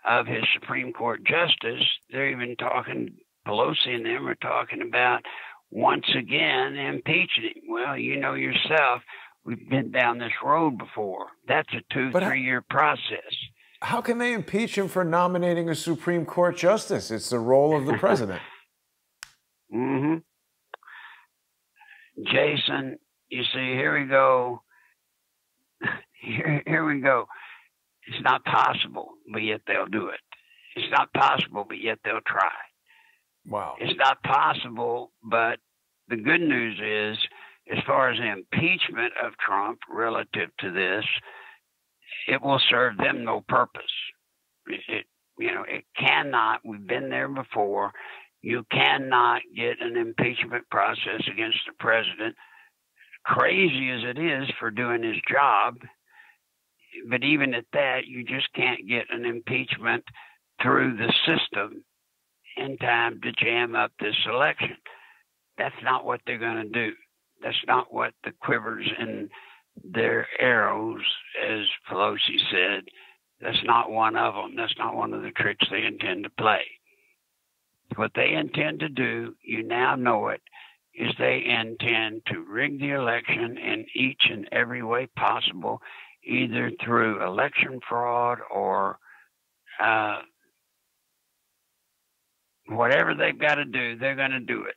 Speaker 2: of his Supreme Court justice, they're even talking, Pelosi and them are talking about once again impeaching him. Well, you know yourself, We've been down this road before. That's a 2-3 year process.
Speaker 1: How can they impeach him for nominating a Supreme Court justice? It's the role of the president.
Speaker 2: Mm-hmm. Jason, you see, here we go. Here we go. It's not possible, but yet they'll do it. It's not possible, but yet they'll try.
Speaker 1: Wow.
Speaker 2: It's not possible, but the good news is, as far as the impeachment of Trump relative to this, it will serve them no purpose. It cannot. We've been there before. You cannot get an impeachment process against the president, crazy as it is for doing his job. But even at that, you just can't get an impeachment through the system in time to jam up this election. That's not what they're going to do. That's not what the quivers in their arrows, as Pelosi said. That's not one of them. That's not one of the tricks they intend to play. What they intend to do, you now know it, is they intend to rig the election in each and every way possible, either through election fraud or whatever they've got to do, they're going to do it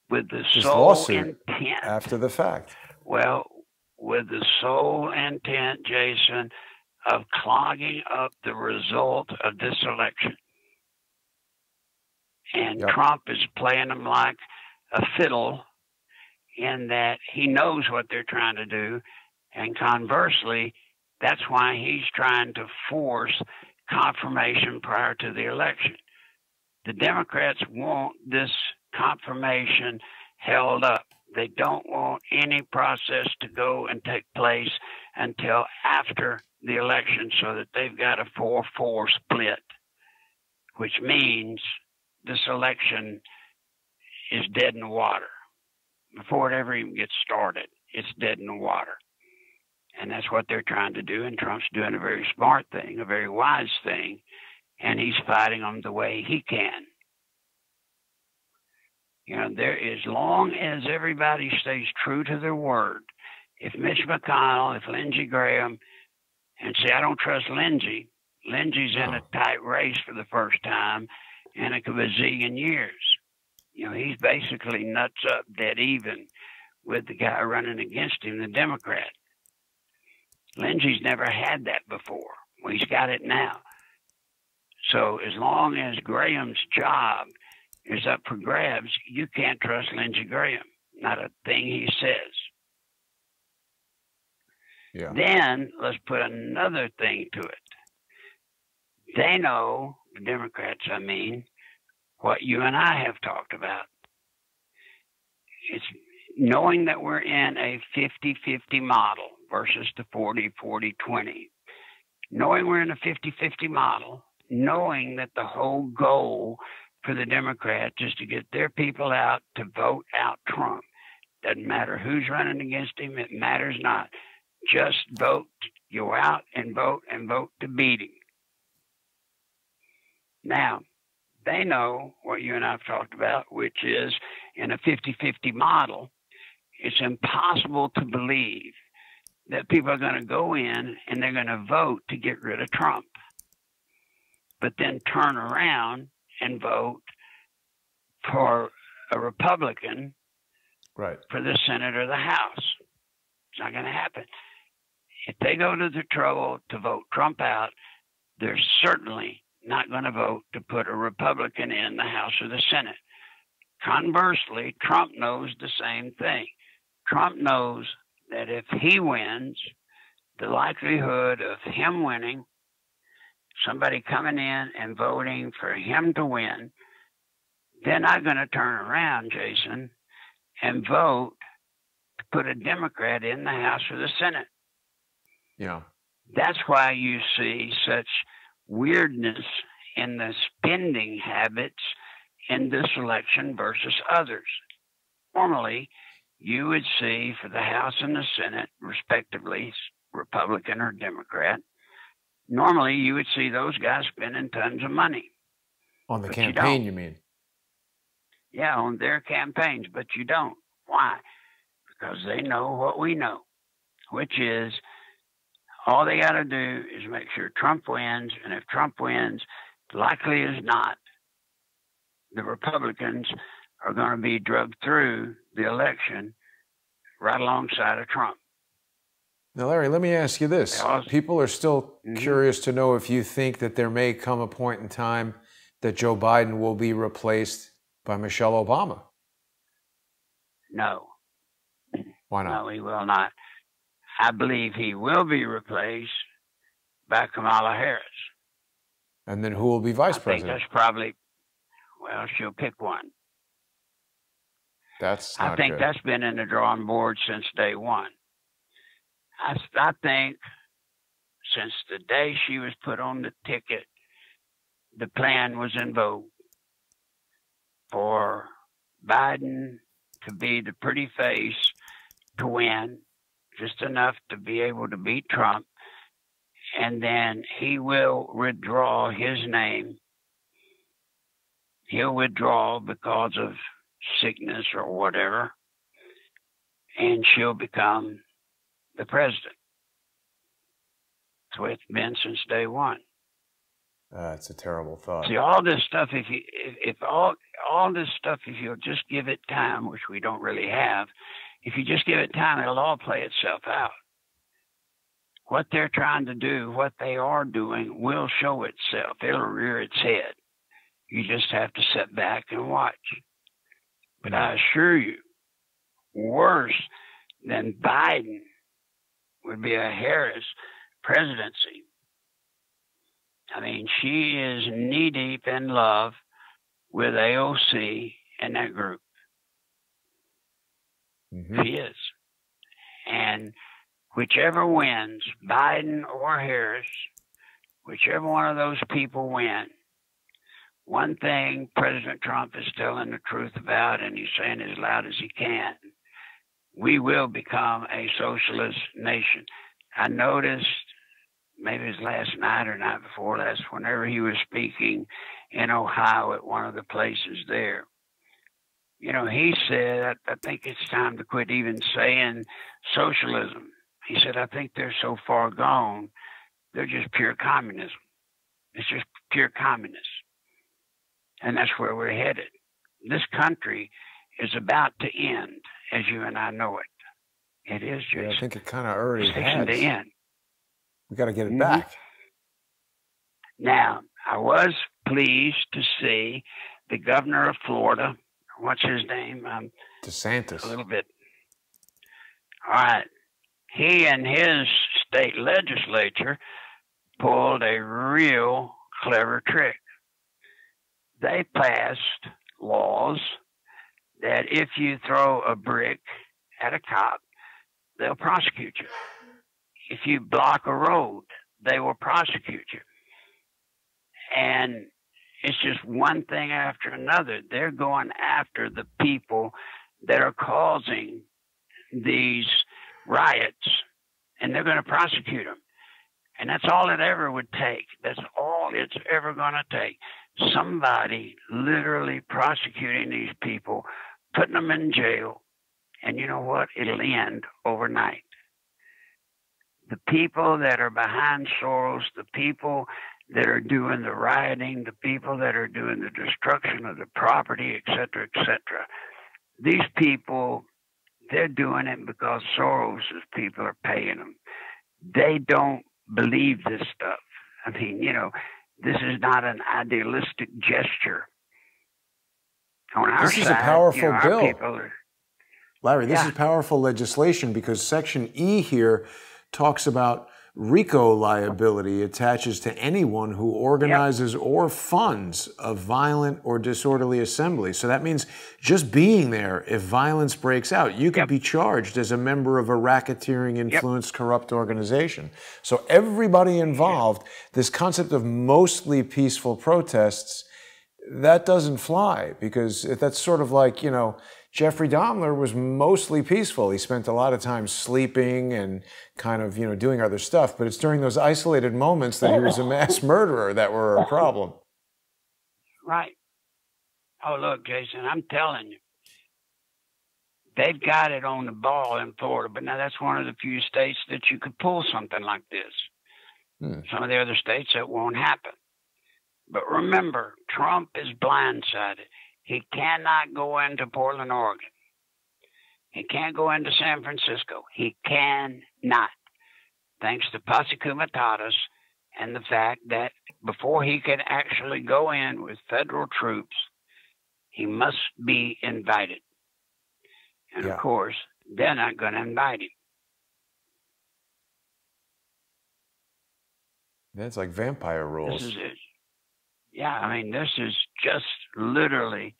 Speaker 2: with the sole intent.
Speaker 1: After the fact.
Speaker 2: Well, with the sole intent, Jason, of clogging up the result of this election. And
Speaker 1: Yep.
Speaker 2: Trump is playing them like a fiddle in that he knows what they're trying to do. And conversely, that's why he's trying to force confirmation prior to the election. The Democrats want this confirmation held up. They don't want any process to go and take place until after the election so that they've got a 4-4 split, which means this election is dead in the water. Before it ever even gets started, it's dead in the water. And that's what they're trying to do. And Trump's doing a very smart thing, a very wise thing. And he's fighting them the way he can. You know, as long as everybody stays true to their word, if Mitch McConnell, if Lindsey Graham, and see, I don't trust Lindsey. Lindsey's in a tight race for the first time in a bazillion years. You know, he's basically nuts up, dead even with the guy running against him, the Democrat. Lindsey's never had that before. Well, he's got it now. So as long as Graham's job is up for grabs, you can't trust Lindsey Graham. Not a thing he says.
Speaker 1: Yeah.
Speaker 2: Then let's put another thing to it. They know, the Democrats, I mean, what you and I have talked about. It's knowing that we're in a 50-50 model versus the 40-40-20. Knowing we're in a 50-50 model, knowing that the whole goal for the Democrats is to get their people out to vote out Trump. Doesn't matter who's running against him, it matters not. Just vote, go out and vote to beat him. Now, they know what you and I have talked about, which is in a 50-50 model, it's impossible to believe that people are going to go in and they're going to vote to get rid of Trump, but then turn around and vote for a Republican for the Senate or the House. It's not going to happen. If they go to the trouble to vote Trump out, they're certainly not going to vote to put a Republican in the House or the Senate. Conversely, Trump knows the same thing. Trump knows that if he wins, the likelihood of him winning, somebody coming in and voting for him to win, they're not going to turn around, Jason, and vote to put a Democrat in the House or the Senate.
Speaker 1: Yeah.
Speaker 2: That's why you see such weirdness in the spending habits in this election versus others. Normally, you would see for the House and the Senate, respectively, Republican or Democrat, normally you would see those guys spending tons of money.
Speaker 1: On the campaign, you mean?
Speaker 2: Yeah, on their campaigns, but you don't. Why? Because they know what we know. which is all they got to do is make sure Trump wins, and if Trump wins, likely as not, the Republicans are going to be drugged through the election right alongside of Trump.
Speaker 1: Now, Larry, let me ask you this. People are still curious to know if you think that there may come a point in time that Joe Biden will be replaced by Michelle Obama.
Speaker 2: No.
Speaker 1: Why not?
Speaker 2: No, he will not. I believe he will be replaced by Kamala Harris.
Speaker 1: And then who will be vice president?
Speaker 2: I think that's probably, well, she'll pick one.
Speaker 1: That's not
Speaker 2: I think
Speaker 1: good.
Speaker 2: that's been in the drawing board since day one. I think since the day she was put on the ticket, the plan was in vogue for Biden to be the pretty face to win, just enough to be able to beat Trump, and then he will withdraw his name. He'll withdraw because of sickness or whatever, and she'll become the president. That's the way it's been since day one.
Speaker 1: It's a terrible thought.
Speaker 2: See, all this stuff, if all this stuff, if you'll just give it time, which we don't really have, if you just give it time, it'll all play itself out. What they're trying to do, what they are doing, will show itself. It'll rear its head. You just have to sit back and watch. But I assure you, worse than Biden would be a Harris presidency. I mean, she is knee-deep in love with AOC and that group. She is. And whichever wins, Biden or Harris, whichever one of those people win, one thing President Trump is telling the truth about, and he's saying it as loud as he can, we will become a socialist nation. I noticed, maybe it was last night or night before last, whenever he was speaking in Ohio at one of the places there, you know, he said, I think it's time to quit even saying socialism. He said, I think they're so far gone, they're just pure communism. It's just pure communism. And that's where we're headed. This country is about to end, as you and I know it. It is, Jason.
Speaker 1: Yeah, I think it kind of already
Speaker 2: it's fixing to end.
Speaker 1: We got to get it back.
Speaker 2: Now, I was pleased to see the governor of Florida, what's his name?
Speaker 1: DeSantis.
Speaker 2: A little bit. All right. He and his state legislature pulled a real clever trick. They passed laws that if you throw a brick at a cop, they'll prosecute you. If you block a road, they will prosecute you. And it's just one thing after another. They're going after the people that are causing these riots, and they're going to prosecute them. And that's all it ever would take. That's all it's ever going to take. Somebody literally prosecuting these people, putting them in jail, and you know what? It'll end overnight. The people that are behind Soros, the people that are doing the rioting, the people that are doing the destruction of the property, et cetera, these people, they're doing it because Soros' people are paying them. They don't believe this stuff. I mean, you know, this is not an idealistic gesture. On our
Speaker 1: this is
Speaker 2: side,
Speaker 1: a powerful
Speaker 2: you know,
Speaker 1: bill.
Speaker 2: our people are,
Speaker 1: Larry, this is powerful legislation because Section E here talks about RICO liability attaches to anyone who organizes or funds a violent or disorderly assembly. So that means just being there, if violence breaks out, you could be charged as a member of a racketeering, influenced, corrupt organization. So everybody involved, this concept of mostly peaceful protests, that doesn't fly because that's sort of like, you know, Jeffrey Dahmer was mostly peaceful. He spent a lot of time sleeping and kind of, you know, doing other stuff. But it's during those isolated moments that he was a mass murderer that were a problem.
Speaker 2: Right. Oh, look, Jason, I'm telling you, they've got it on the ball in Florida. But now that's one of the few states that you could pull something like this. Some of the other states, that won't happen. But remember, Trump is blindsided. He cannot go into Portland, Oregon. He can't go into San Francisco. He cannot, thanks to Posse Comitatus and the fact that before he can actually go in with federal troops, he must be invited. And of course, they're not going to invite him.
Speaker 1: That's like vampire rules.
Speaker 2: This is it. Yeah, I mean, this is just literally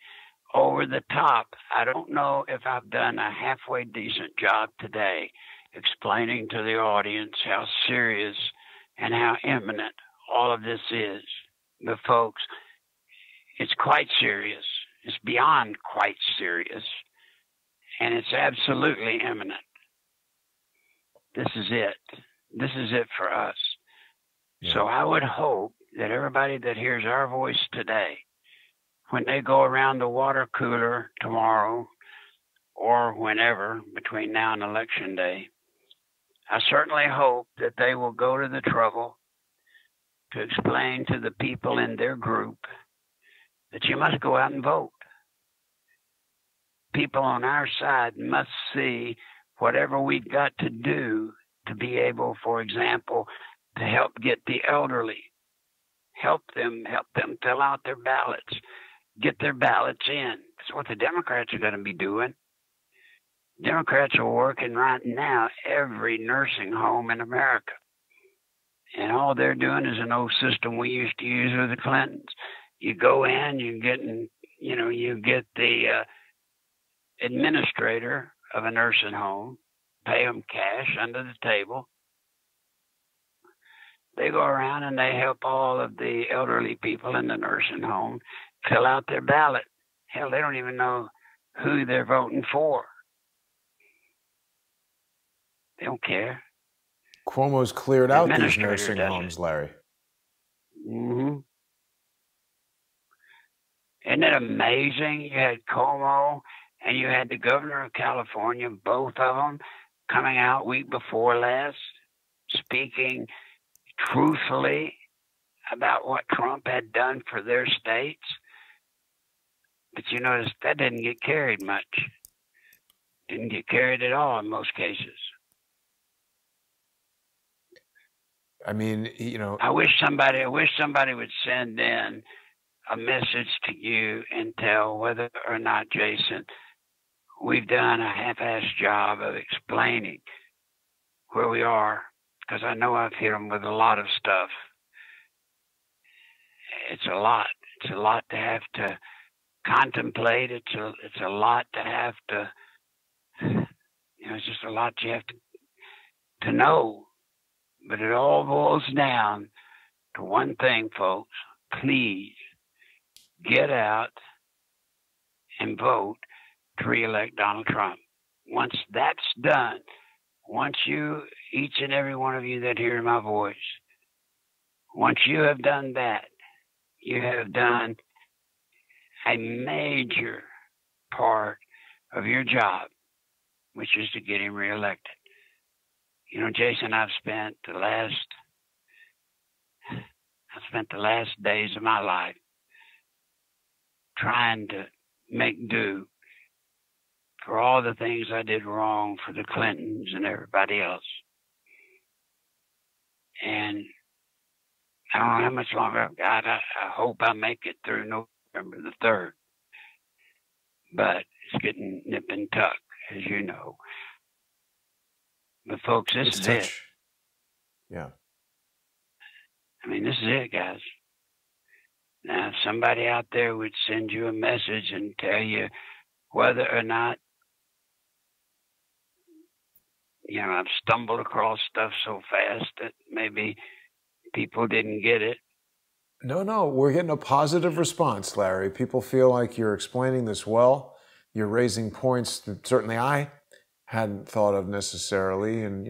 Speaker 2: over the top. I don't know if I've done a halfway decent job today explaining to the audience how serious and how imminent all of this is. But folks, it's quite serious. It's beyond quite serious. And it's absolutely imminent. This is it. This is it for us. Yeah. So I would hope that everybody that hears our voice today, when they go around the water cooler tomorrow or whenever between now and Election Day, I certainly hope that they will go to the trouble to explain to the people in their group that you must go out and vote. People on our side must see whatever we've got to do to be able, for example, to help get the elderly, help them fill out their ballots, get their ballots in. That's what the Democrats are going to be doing. Democrats are working right now every nursing home in America. And all they're doing is an old system we used to use with the Clintons. You go in, you get the administrator of a nursing home, pay them cash under the table. They go around and they help all of the elderly people in the nursing home fill out their ballot. Hell, they don't even know who they're voting for. They don't care.
Speaker 1: Cuomo's cleared out these nursing homes, Larry.
Speaker 2: Mm-hmm. Isn't it amazing? You had Cuomo and you had the governor of California, both of them, coming out week before last, speaking truthfully about what Trump had done for their states. But you notice that didn't get carried much. Didn't get carried at all in most cases.
Speaker 1: I mean,
Speaker 2: I wish somebody would send in a message to you and tell whether or not, Jason, we've done a half-assed job of explaining where we are, because I know I've hit them with a lot of stuff. It's a lot. It's a lot to have to contemplate. It's a lot to have to, it's just a lot you have to know. But it all boils down to one thing, folks. Please get out and vote to re-elect Donald Trump. Once that's done, once you, each and every one of you that hear my voice, once you have done that, you have done a major part of your job, which is to get him reelected. Jason, I've spent the last days of my life trying to make do for all the things I did wrong for the Clintons and everybody else. And I don't know how much longer I've got. I hope I make it through November the 3rd. But it's getting nip and tuck, as you know. But folks, this is it.
Speaker 1: Yeah.
Speaker 2: I mean, this is it, guys. Now, if somebody out there would send you a message and tell you whether or not, I've stumbled across stuff so fast that maybe people didn't get it.
Speaker 1: No, we're getting a positive response, Larry. People feel like you're explaining this well. You're raising points that certainly I hadn't thought of necessarily. And,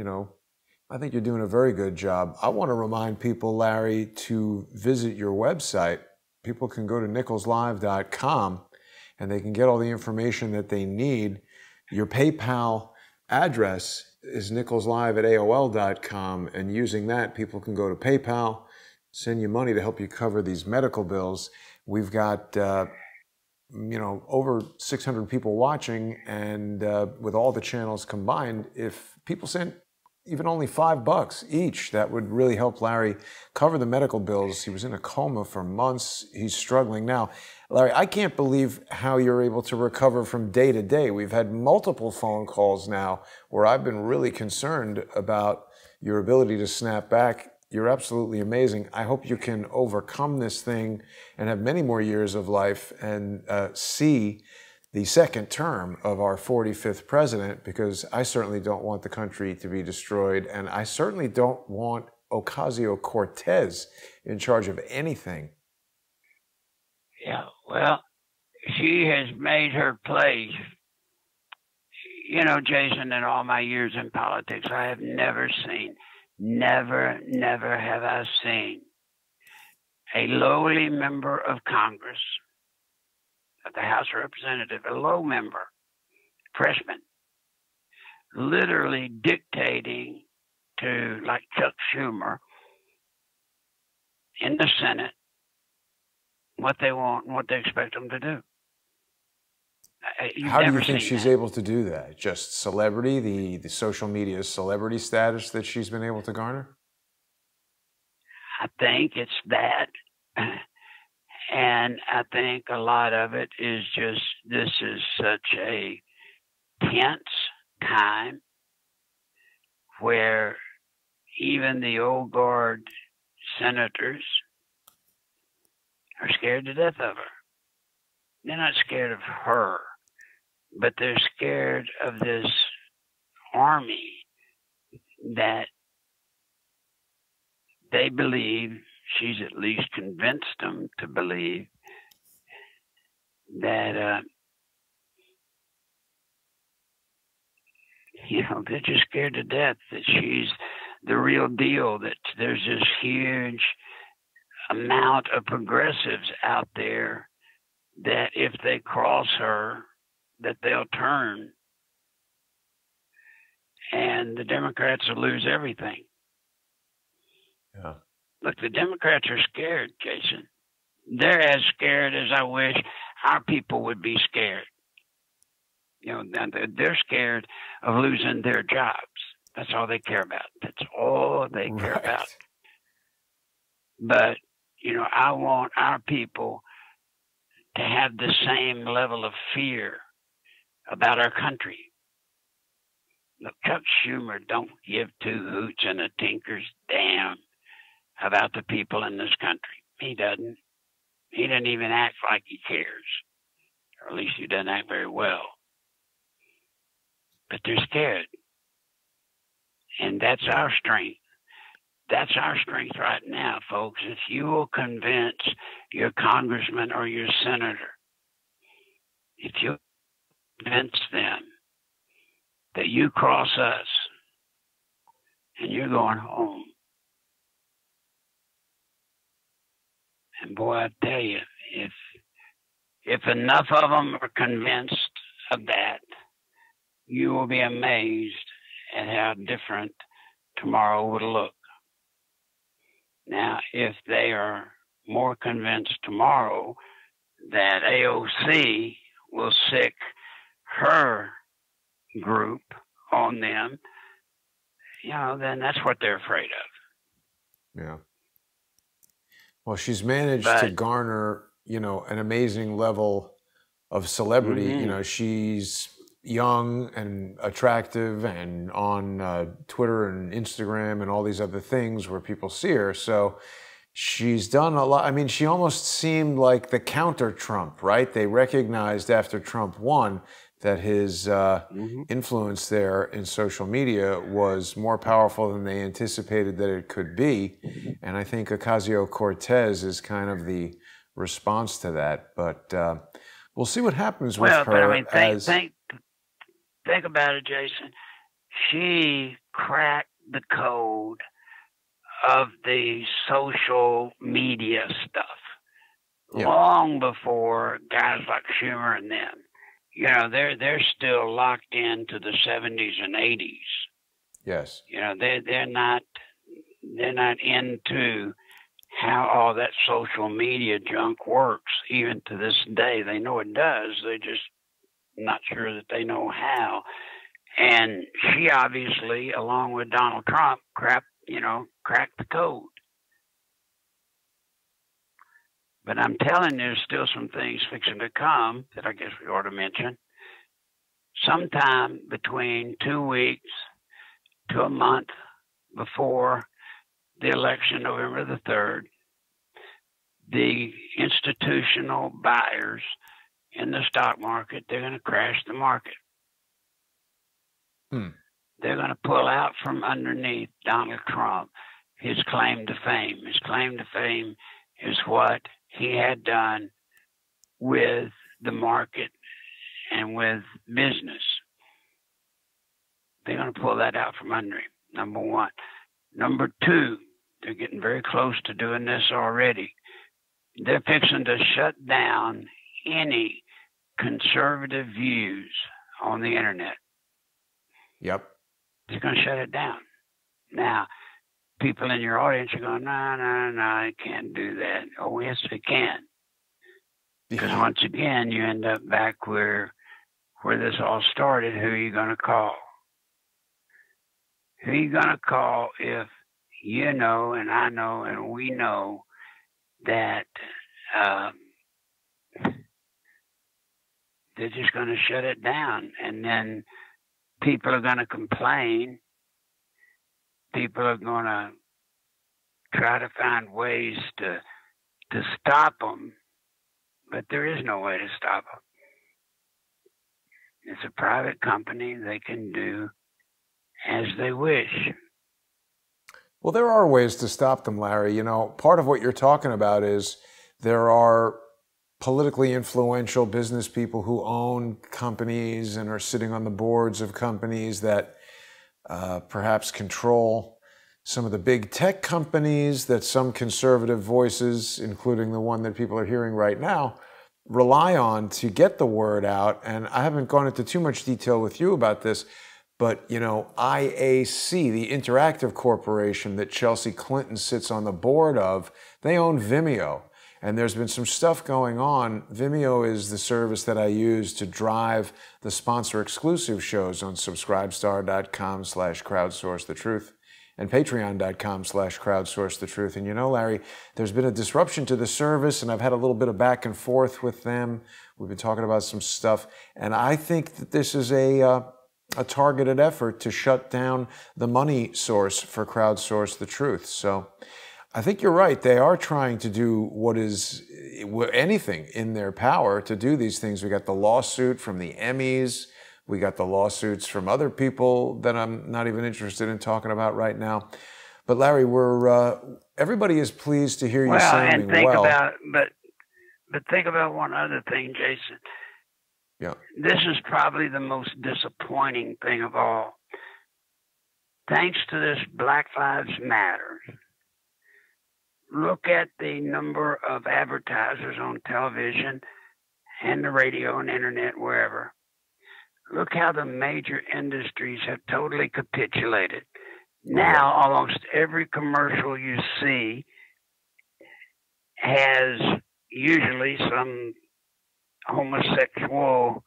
Speaker 1: I think you're doing a very good job. I want to remind people, Larry, to visit your website. People can go to nicholslive.com and they can get all the information that they need. Your PayPal address is nicholslive@aol.com, and using that, people can go to PayPal, send you money to help you cover these medical bills. We've got over 600 people watching, and with all the channels combined, if people sent even only $5 each, that would really help Larry cover the medical bills. He was in a coma for months. He's struggling now. Larry, I can't believe how you're able to recover from day to day. We've had multiple phone calls now where I've been really concerned about your ability to snap back. You're absolutely amazing. I hope you can overcome this thing and have many more years of life and see the second term of our 45th president, because I certainly don't want the country to be destroyed, and I certainly don't want Ocasio-Cortez in charge of anything.
Speaker 2: Yeah, well, she has made her place. You know, Jason, in all my years in politics, I have never have I seen a lowly member of Congress, of the House of Representatives, a low member, freshman, literally dictating to, like Chuck Schumer in the Senate, what they want and what they expect them to do.
Speaker 1: How do you think she's able to do that? Just celebrity, the social media celebrity status that she's been able to garner?
Speaker 2: I think it's that. And I think a lot of it is just, this is such a tense time where even the old guard senators are scared to death of her. They're not scared of her, but they're scared of this army that they believe, she's at least convinced them to believe, that, they're just scared to death that she's the real deal, that there's this huge amount of progressives out there that if they cross her, that they'll turn, and the Democrats will lose everything.
Speaker 1: Yeah.
Speaker 2: Look, the Democrats are scared, Jason. They're as scared as I wish our people would be scared. They're scared of losing their jobs. That's all they care about. That's all they care about. But, I want our people to have the same level of fear about our country. Look, Chuck Schumer don't give two hoots and a tinker's damn about the people in this country. He doesn't. He doesn't even act like he cares. Or at least he doesn't act very well. But they're scared. And that's our strength. That's our strength right now, folks. If you will convince your congressman or your senator, if you convince them that you cross us and you're going home, and boy, I tell you, if enough of them are convinced of that, you will be amazed at how different tomorrow would look. Now, if they are more convinced tomorrow that AOC will sick her group on them, then that's what they're afraid of.
Speaker 1: Yeah. Well, she's managed to garner, an amazing level of celebrity.
Speaker 2: Mm-hmm.
Speaker 1: She's young and attractive and on Twitter and Instagram and all these other things where people see her. So she's done a lot. I mean, she almost seemed like the counter Trump, right? They recognized after Trump won that his influence there in social media was more powerful than they anticipated that it could be. And I think Ocasio-Cortez is kind of the response to that. But we'll see what happens with her.
Speaker 2: But I mean, think about it, Jason. She cracked the code of the social media stuff long before guys like Schumer and them. you know, they're still locked into the 70s and 80s.
Speaker 1: Yes.
Speaker 2: You know, they're not into how all that social media junk works. Even to this day, they know it does. They're just not sure that they know how. And she obviously, along with Donald Trump, cracked the code. But I'm telling you, there's still some things fixing to come that I guess we ought to mention. Sometime between 2 weeks to a month before the election, November the 3rd, the institutional buyers in the stock market, they're going to crash the market. They're going to pull out from underneath Donald Trump his claim to fame. His claim to fame is what he had done with the market and with business. They're going to pull that out from under him, number one. Number two, they're getting very close to doing this already. They're fixing to shut down any conservative views on the internet.
Speaker 1: Yep.
Speaker 2: They're going to shut it down. Now, people in your audience are going, no, I can't do that. Oh, yes, we can. Because once again, you end up back where this all started. Who are you going to call? Who are you going to call if you know and I know and we know that they're just going to shut it down, and then people are going to complain. People are going to try to find ways to stop them, but there is no way to stop them. It's a private company. They can do as they wish.
Speaker 1: Well, there are ways to stop them, Larry. You know, part of what you're talking about is there are politically influential business people who own companies and are sitting on the boards of companies that perhaps control some of the big tech companies that some conservative voices, including the one that people are hearing right now, rely on to get the word out. And I haven't gone into too much detail with you about this, but, you know, IAC, the Interactive Corporation that Chelsea Clinton sits on the board of, they own Vimeo. And there's been some stuff going on. Vimeo is the service that I use to drive the sponsor exclusive shows on subscribestar.com/crowdsourcethetruth and patreon.com/crowdsourcethetruth. And you know, Larry, there's been a disruption to the service, and I've had a little bit of back and forth with them. We've been talking about some stuff, and I think that this is a targeted effort to shut down the money source for Crowdsource the Truth. So I think you're right. They are trying to do what is anything in their power to do these things. We got the lawsuit from the Emmys. We got the lawsuits from other people that I'm not even interested in talking about right now. But Larry, everybody is pleased to hear you sounding well.
Speaker 2: But think about one other thing, Jason.
Speaker 1: Yeah.
Speaker 2: This is probably the most disappointing thing of all. Thanks to this Black Lives Matter, look at the number of advertisers on television and the radio and internet, wherever. Look how the major industries have totally capitulated. Now, almost every commercial you see has usually some homosexual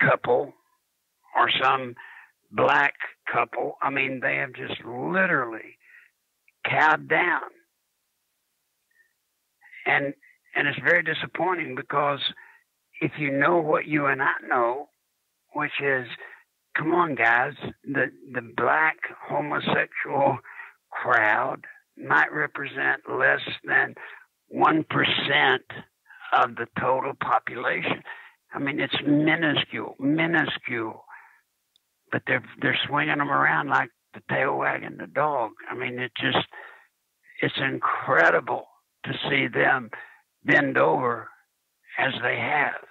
Speaker 2: couple or some black couple. I mean, they have just literally cowed down. And it's very disappointing, because if you know what you and I know, which is, come on, guys, the black homosexual crowd might represent less than 1% of the total population. I mean, it's minuscule, but they're swinging them around like the tail wagging the dog. I mean, it's incredible to see them bend over as they have.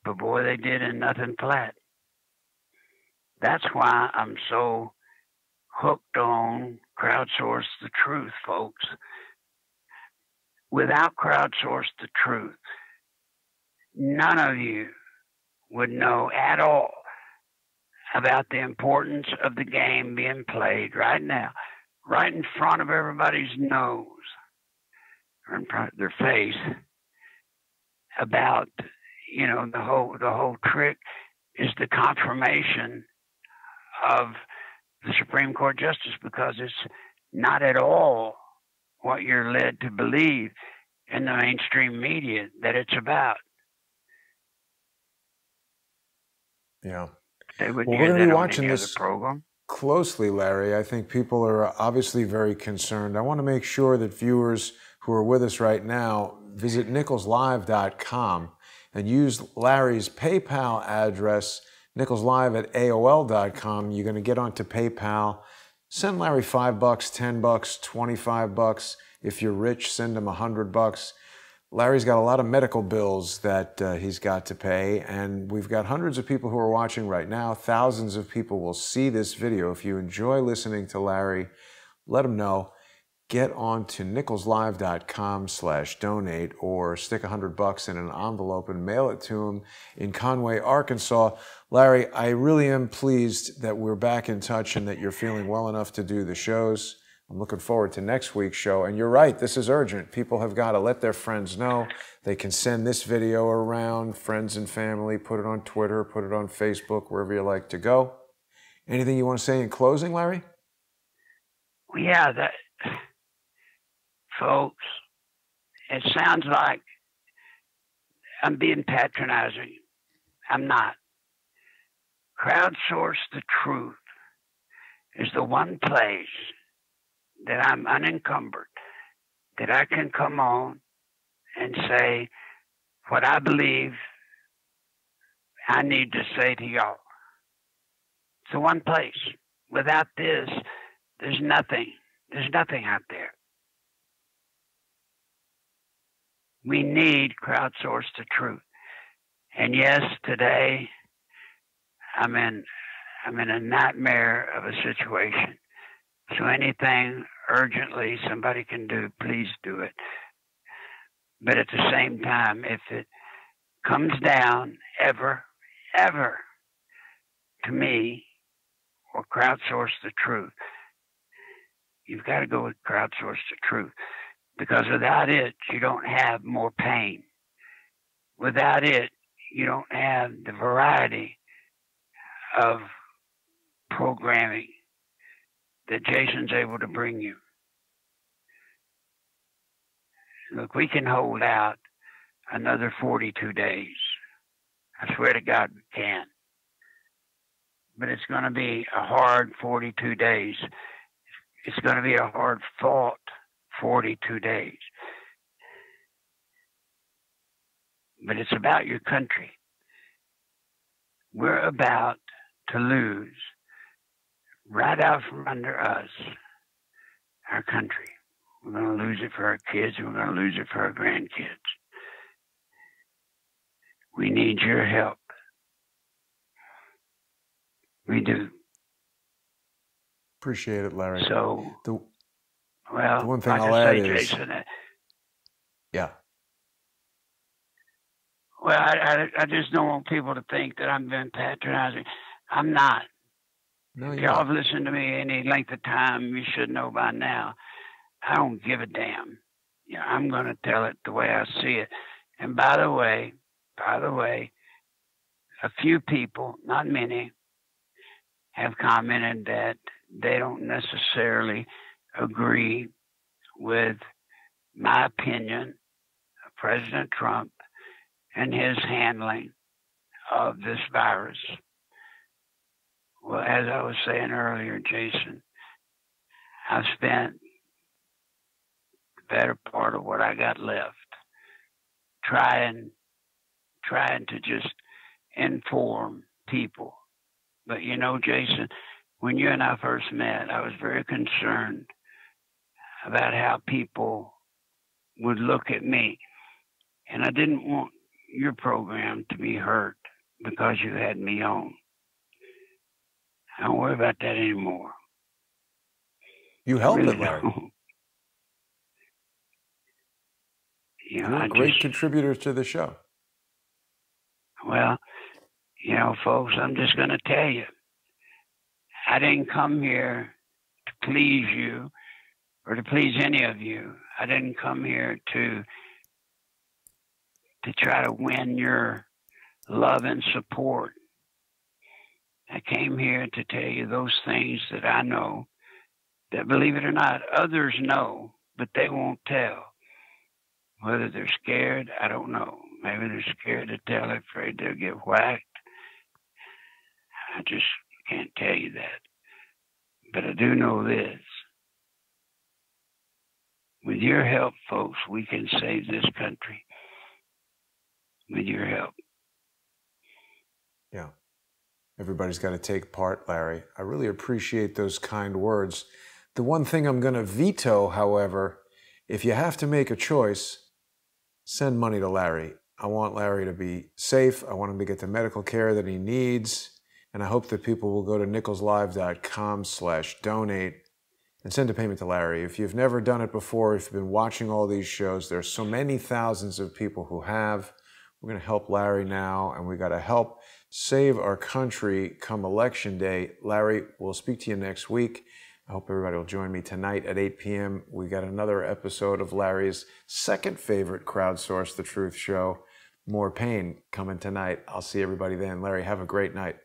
Speaker 2: But boy, they did in nothing flat. That's why I'm so hooked on Crowdsource the Truth, folks. Without Crowdsource the Truth, none of you would know at all about the importance of the game being played right now, right in front of everybody's nose or in front of their face, about, you know, the whole trick is the confirmation of the Supreme Court justice, because it's not at all what you're led to believe in the mainstream media that it's about.
Speaker 1: Yeah.
Speaker 2: They wouldn't
Speaker 1: Well, we're
Speaker 2: hear
Speaker 1: going to
Speaker 2: that
Speaker 1: be
Speaker 2: on
Speaker 1: watching
Speaker 2: any other
Speaker 1: this
Speaker 2: program.
Speaker 1: closely, Larry. I think people are obviously very concerned. I want to make sure that viewers who are with us right now visit nicholslive.com and use Larry's PayPal address, nicholslive@aol.com. You're going to get onto PayPal. Send Larry $5, $10, $25. If you're rich, send him $100. Larry's got a lot of medical bills that he's got to pay, and we've got hundreds of people who are watching right now. Thousands of people will see this video. If you enjoy listening to Larry, let him know. Get on to nicholslive.com/donate or stick $100 in an envelope and mail it to him in Conway, Arkansas. Larry, I really am pleased that we're back in touch and that you're feeling well enough to do the shows. I'm looking forward to next week's show. And you're right, this is urgent. People have got to let their friends know. They can send this video around, friends and family, put it on Twitter, put it on Facebook, wherever you like to go. Anything you want to say in closing, Larry?
Speaker 2: Well, yeah, folks, it sounds like I'm being patronizing. I'm not. Crowdsource the Truth is the one place that I'm unencumbered, that I can come on and say what I believe I need to say to y'all. It's the one place. Without this, there's nothing. There's nothing out there. We need Crowdsource the Truth. And yes, today I'm in a nightmare of a situation. So anything urgently somebody can do, please do it. But at the same time, if it comes down ever to me or Crowdsource the Truth, you've got to go with Crowdsource the Truth. Because without it, you don't have more pain. Without it, you don't have the variety of programming that Jason's able to bring you. Look, we can hold out another 42 days. I swear to God we can. But it's going to be a hard 42 days. It's going to be a hard fought 42 days. But it's about your country. We're about to lose, right out from under us, our country. We're going to lose it for our kids, and we're going to lose it for our grandkids. We need your help. We do.
Speaker 1: Appreciate it, Larry.
Speaker 2: So,
Speaker 1: the
Speaker 2: well,
Speaker 1: one thing
Speaker 2: like
Speaker 1: I'll
Speaker 2: I
Speaker 1: add
Speaker 2: say,
Speaker 1: is,
Speaker 2: Jason,
Speaker 1: yeah.
Speaker 2: Well, I just don't want people to think that I'm being patronizing. I'm not.
Speaker 1: No,
Speaker 2: If
Speaker 1: you're
Speaker 2: y'all
Speaker 1: not.
Speaker 2: have listened to me any length of time, you should know by now. I don't give a damn. You know, I'm going to tell it the way I see it. And by the way, a few people, not many, have commented that they don't necessarily agree with my opinion of President Trump and his handling of this virus. Well, as I was saying earlier, Jason, I've spent the better part of what I got left trying to just inform people. But you know, Jason, when you and I first met, I was very concerned about how people would look at me. And I didn't want your program to be hurt because you had me on. I don't worry about that anymore.
Speaker 1: You help
Speaker 2: really
Speaker 1: it, Larry.
Speaker 2: don't. You know,
Speaker 1: You're a great contributor to the show.
Speaker 2: Well, you know, folks, I'm just going to tell you, I didn't come here to please you or to please any of you. I didn't come here to try to win your love and support. I came here to tell you those things that I know, that, believe it or not, others know, but they won't tell. Whether they're scared, I don't know. Maybe they're scared to tell it, afraid they'll get whacked. I just can't tell you that. But I do know this. With your help, folks, we can save this country. With your help.
Speaker 1: Yeah. Everybody's got to take part, Larry. I really appreciate those kind words. The one thing I'm going to veto, however, if you have to make a choice, send money to Larry. I want Larry to be safe. I want him to get the medical care that he needs. And I hope that people will go to nicholslive.com/donate and send a payment to Larry. If you've never done it before, if you've been watching all these shows, there's so many thousands of people who have. We're going to help Larry now, and we got to help save our country come Election Day. Larry, we'll speak to you next week. I hope everybody will join me tonight at 8 p.m. We got another episode of Larry's second favorite Crowdsource The Truth show, More Pain, coming tonight. I'll see everybody then. Larry, have a great night.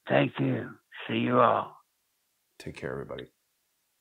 Speaker 2: Thank you. See you all.
Speaker 1: Take care, everybody.